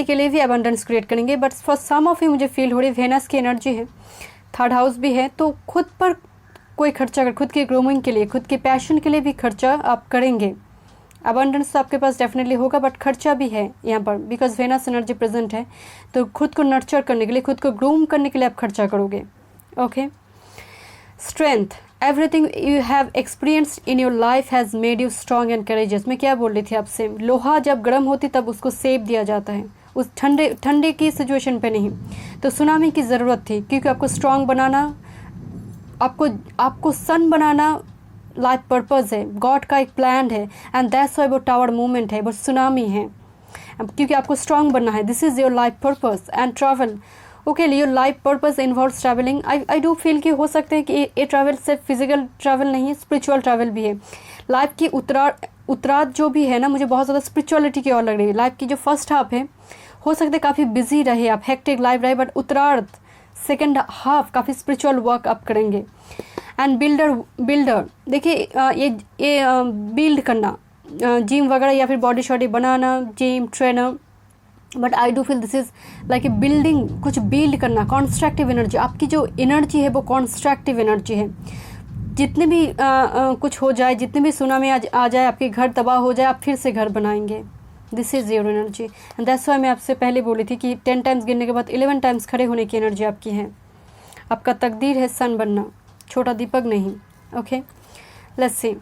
के लिए भी अबंडेंस क्रिएट करेंगे, but for some of you मुझे फील हो रही है वेनस की एनर्जी है, थर्ड हाउस भी है, तो खुद पर कोई खर्चा कर, खुद की ग्रूमिंग के लिए, खुद के पैशन के लिए भी खर्चा आप करेंगे। अबंडेंस तो आपके पास डेफिनेटली होगा, बट खर्चा भी है यहाँ पर, बिकॉज वेनस एनर्जी प्रेजेंट है, तो खुद को नर्चर करने के लिए, खुद को ग्रूम करने के लिए आप खर्चा करोगे, okay. Strength, everything you have experienced in your life has made you strong and courageous. मैं क्या बोल रही थी आपसे, लोहा जब गर्म होती तब उसको सेक दिया जाता है, उस ठंडे की सिचुएशन पे नहीं। तो सुनामी की ज़रूरत थी, क्योंकि आपको स्ट्रॉन्ग बनाना, आपको सन बनाना लाइफ पर्पज़ है, गॉड का एक प्लान है, एंड दैट्स व्हाई वो टावर मूवमेंट है, वो सुनामी है, क्योंकि आपको स्ट्रॉन्ग बनना है। This is your life purpose. And travel, okay, your life purpose involves travelling. I do feel कि हो सकते हैं कि ये ट्रैवल सिर्फ फिजिकल ट्रैवल नहीं है, स्पिरिचुअल ट्रैवल भी है। लाइफ की उत्तराध जो भी है ना, मुझे बहुत ज़्यादा स्पिरिचुअलिटी की ओर लग रही है। लाइफ की जो फर्स्ट हाफ है हो सकता है काफ़ी बिजी रहे आप, हेक्टिक लाइफ रहे, बट उत्तरार्ध सेकेंड हाफ काफ़ी स्पिरिचुअल वर्क आप करेंगे। एंड बिल्डर देखिए ये बिल्ड करना, जिम वगैरह या फिर body shoddy banana, gym trainer, but I do feel this is like A building, कुछ बिल्ड करना, कॉन्स्ट्रक्टिव एनर्जी। आपकी जो एनर्जी है वो कॉन्स्ट्रक्टिव एनर्जी है। जितने भी कुछ हो जाए, जितने भी सुनामी आ जाए, आपके घर तबाह हो जाए, आप फिर से घर बनाएंगे। This is your energy and that's why मैं आपसे पहले बोली थी कि 10 टाइम्स गिरने के बाद 11 टाइम्स खड़े होने की एनर्जी आपकी है। आपका तकदीर है सन बनना, छोटा दीपक नहीं। Okay, let's see.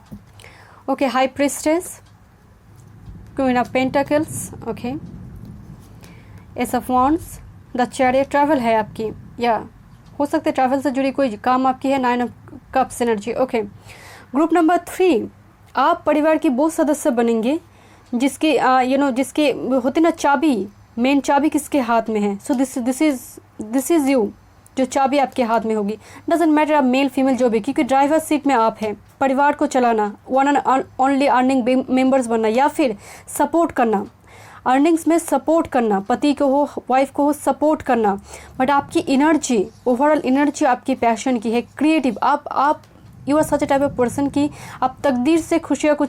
Okay, high priestess, queen of pentacles, okay, S of wands, the chariot, travel है आपकी, या हो सकता है ट्रैवल से जुड़ी कोई काम आपकी है। 9 of cups energy. Okay, group number 3, आप परिवार के वो सदस्य बनेंगे जिसके जिसके होते ना चाबी, मेन चाबी किसके हाथ में है। सो दिस इज़ यू, जो चाबी आपके हाथ में होगी। डजेंट मैटर आप मेल फीमेल जो भी, क्योंकि ड्राइवर सीट में आप हैं। परिवार को चलाना, one and only earning members बनना, या फिर सपोर्ट करना, अर्निंग्स में सपोर्ट करना, पति को हो वाइफ को हो सपोर्ट करना। बट आपकी एनर्जी, ओवरऑल एनर्जी आपकी पैशन की है, क्रिएटिव। आप you are such a type of person की आप तकदीर से खुशियाँ को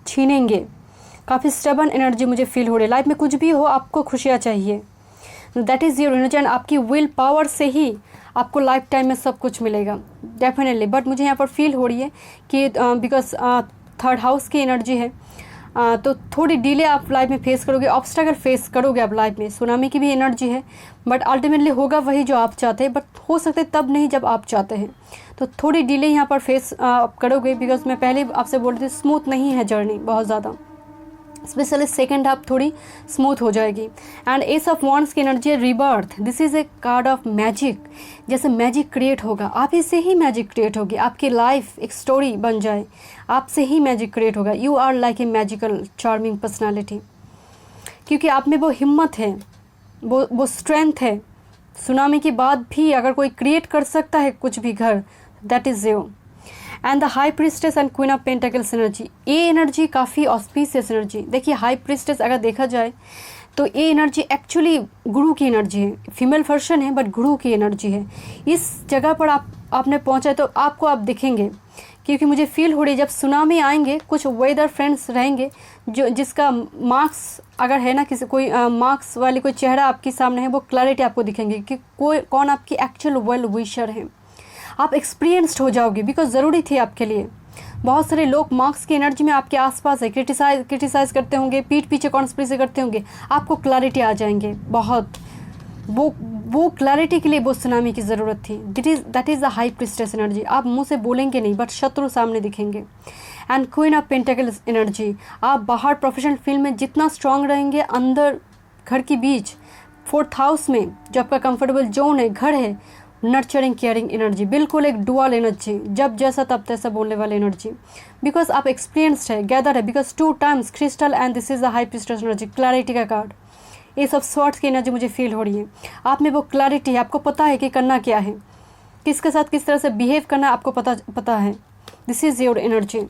छीनेंगे। काफ़ी स्टबन एनर्जी मुझे फील हो रही है। लाइफ में कुछ भी हो आपको खुशियाँ चाहिए, that is your energy. And आपकी विल पावर से ही आपको लाइफ टाइम में सब कुछ मिलेगा डेफिनेटली। बट मुझे यहाँ पर फील हो रही है कि बिकॉज 3rd हाउस की एनर्जी है, तो थोड़ी डिले आप लाइफ में फेस करोगे, ऑब्स्टेकल फेस करोगे आप लाइफ में। सुनामी की भी एनर्जी है, बट अल्टीमेटली होगा वही जो आप चाहते हैं, बट हो सकता है तब नहीं जब आप चाहते हैं। तो थोड़ी डिले यहाँ पर फेस आप करोगे, बिकॉज मैं पहले आपसे बोल रही थी स्मूथ नहीं है जर्नी बहुत ज़्यादा, स्पेशली सेकेंड हाफ थोड़ी स्मूथ हो जाएगी। एंड एस ऑफ वॉन्ड्स की एनर्जी है rebirth. This is a card of magic. जैसे मैजिक क्रिएट होगा, आप ही से ही मैजिक क्रिएट होगी, आपकी लाइफ एक स्टोरी बन जाए, आपसे ही मैजिक क्रिएट होगा। You are like a magical charming personality, क्योंकि आप में वो हिम्मत है, वो स्ट्रेंथ है। सुनामी के बाद भी अगर कोई क्रिएट कर सकता है कुछ भी घर, that is you. And the high priestess and queen of pentacles energy, ये एनर्जी काफ़ी ऑस्पिशियस एनर्जी। देखिए हाई प्रिस्टेस अगर देखा जाए तो ये एनर्जी एक्चुअली गुरु की एनर्जी है, फीमेल वर्शन है बट गुरु की एनर्जी है। इस जगह पर आपने पहुंचा तो आपको आप दिखेंगे, क्योंकि मुझे फील हो रही है जब सुनामी आएंगे कुछ वेदर फ्रेंड्स रहेंगे जो जिसका मार्क्स अगर है ना, किसी कोई मार्क्स वाली कोई चेहरा आपके सामने है, वो क्लैरिटी आपको दिखेंगे कि कौन आपकी एक्चुअल वेल विशर है। आप एक्सपीरियंस्ड हो जाओगे, बिकॉज ज़रूरी थी आपके लिए। बहुत सारे लोग मार्क्स की एनर्जी में आपके आसपास है, क्रिटिसाइज करते होंगे, पीठ पीछे कॉन्स्पिरेसी करते होंगे, आपको क्लैरिटी आ जाएंगे बहुत। वो क्लैरिटी के लिए वो सुनामी की ज़रूरत थी। That is the high priestess energy. आप मुंह से बोलेंगे नहीं बट शत्रु सामने दिखेंगे। And queen of pentacles energy, आप बाहर प्रोफेशनल फील्ड में जितना स्ट्रांग रहेंगे, अंदर घर के बीच 4th हाउस में जो आपका कंफर्टेबल जोन है, घर है, नर्चरिंग केयरिंग एनर्जी, बिल्कुल एक डुअल एनर्जी, जब जैसा तब तैसा बोलने वाली एनर्जी। बिकॉज आप एक्सपीरियंस्ड है, गैदर है, because 2 times crystal and this is the high priestess energy, clarity का कार्ड। ये सब स्वॉर्ड्स की एनर्जी मुझे फील हो रही है। आप में वो क्लैरिटी है, आपको पता है कि करना क्या है, किसके साथ किस तरह से बिहेव करना आपको पता है। This is your energy,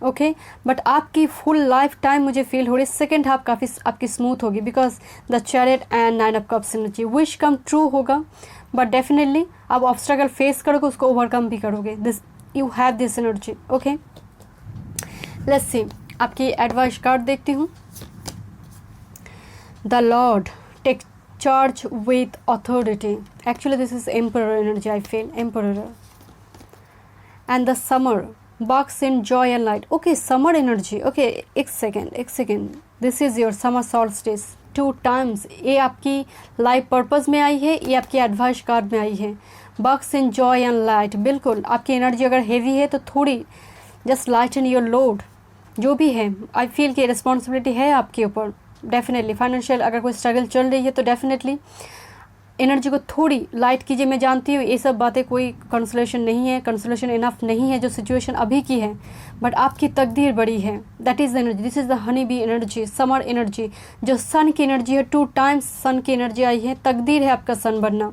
okay. But आपकी फुल लाइफ टाइम मुझे फील हो रही है सेकेंड हाफ काफ़ी आपकी स्मूथ होगी, because the chariot and 9 of cups energy. Wish come true होगा, बट डेफिनेटली आप ऑब्स्टेकल फेस करोगे, उसको ओवरकम भी करोगे। This you have this energy, okay. Let's see, आपकी एडवाइस कार्ड देखती हूँ। The lord, take charge with authority. Actually this is emperor energy, I feel emperor. And the summer, basks in joy and light. Okay, summer energy, okay. एक second, this is your summer solstice 2 times. ये आपकी life purpose में आई है, ये आपकी advice card में आई है। Box in joy and light, बिल्कुल आपकी एनर्जी अगर हेवी है तो थोड़ी just light in your load, जो भी है। आई फील कि रिस्पॉन्सिबिलिटी है आपके ऊपर डेफिनेटली। फाइनेंशियल अगर कोई स्ट्रगल चल रही है तो डेफिनेटली एनर्जी को थोड़ी लाइट कीजिए। मैं जानती हूँ ये सब बातें कोई कंसोलेशन नहीं है, कंसोलेशन इनफ नहीं है जो सिचुएशन अभी की है, बट आपकी तकदीर बड़ी है। That is the energy, this is the honey bee energy, summer energy, जो सन की एनर्जी है। 2 टाइम्स सन की एनर्जी आई है, तकदीर है आपका सन बनना।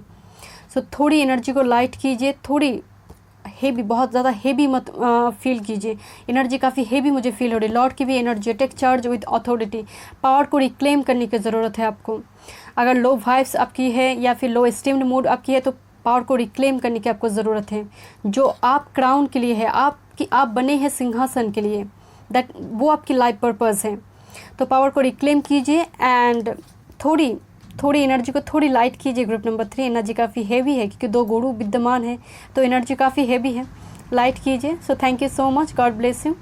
सो थोड़ी एनर्जी को लाइट कीजिए, थोड़ी हेवी, बहुत ज़्यादा हेवी मत फील कीजिए। एनर्जी काफ़ी हेवी मुझे फील हो रही है। लॉर्ड की भी energy, take charge with authority. Power को रिक्लेम करने की ज़रूरत है आपको। अगर लो वाइब्स आपकी है या फिर लो एस्टीम्ड मूड आपकी है तो पावर को रिक्लेम करने की आपको ज़रूरत है। जो आप क्राउन के लिए है, आप बने हैं सिंहासन के लिए, दैट वो आपकी लाइफ पर्पज़ है। तो पावर को रिक्लेम कीजिए एंड थोड़ी एनर्जी को थोड़ी लाइट कीजिए। ग्रुप नंबर 3 एनर्जी काफ़ी हैवी है क्योंकि 2 गुरु विद्यमान है तो एनर्जी काफ़ी हैवी है, लाइट कीजिए। So thank you so much, God bless you.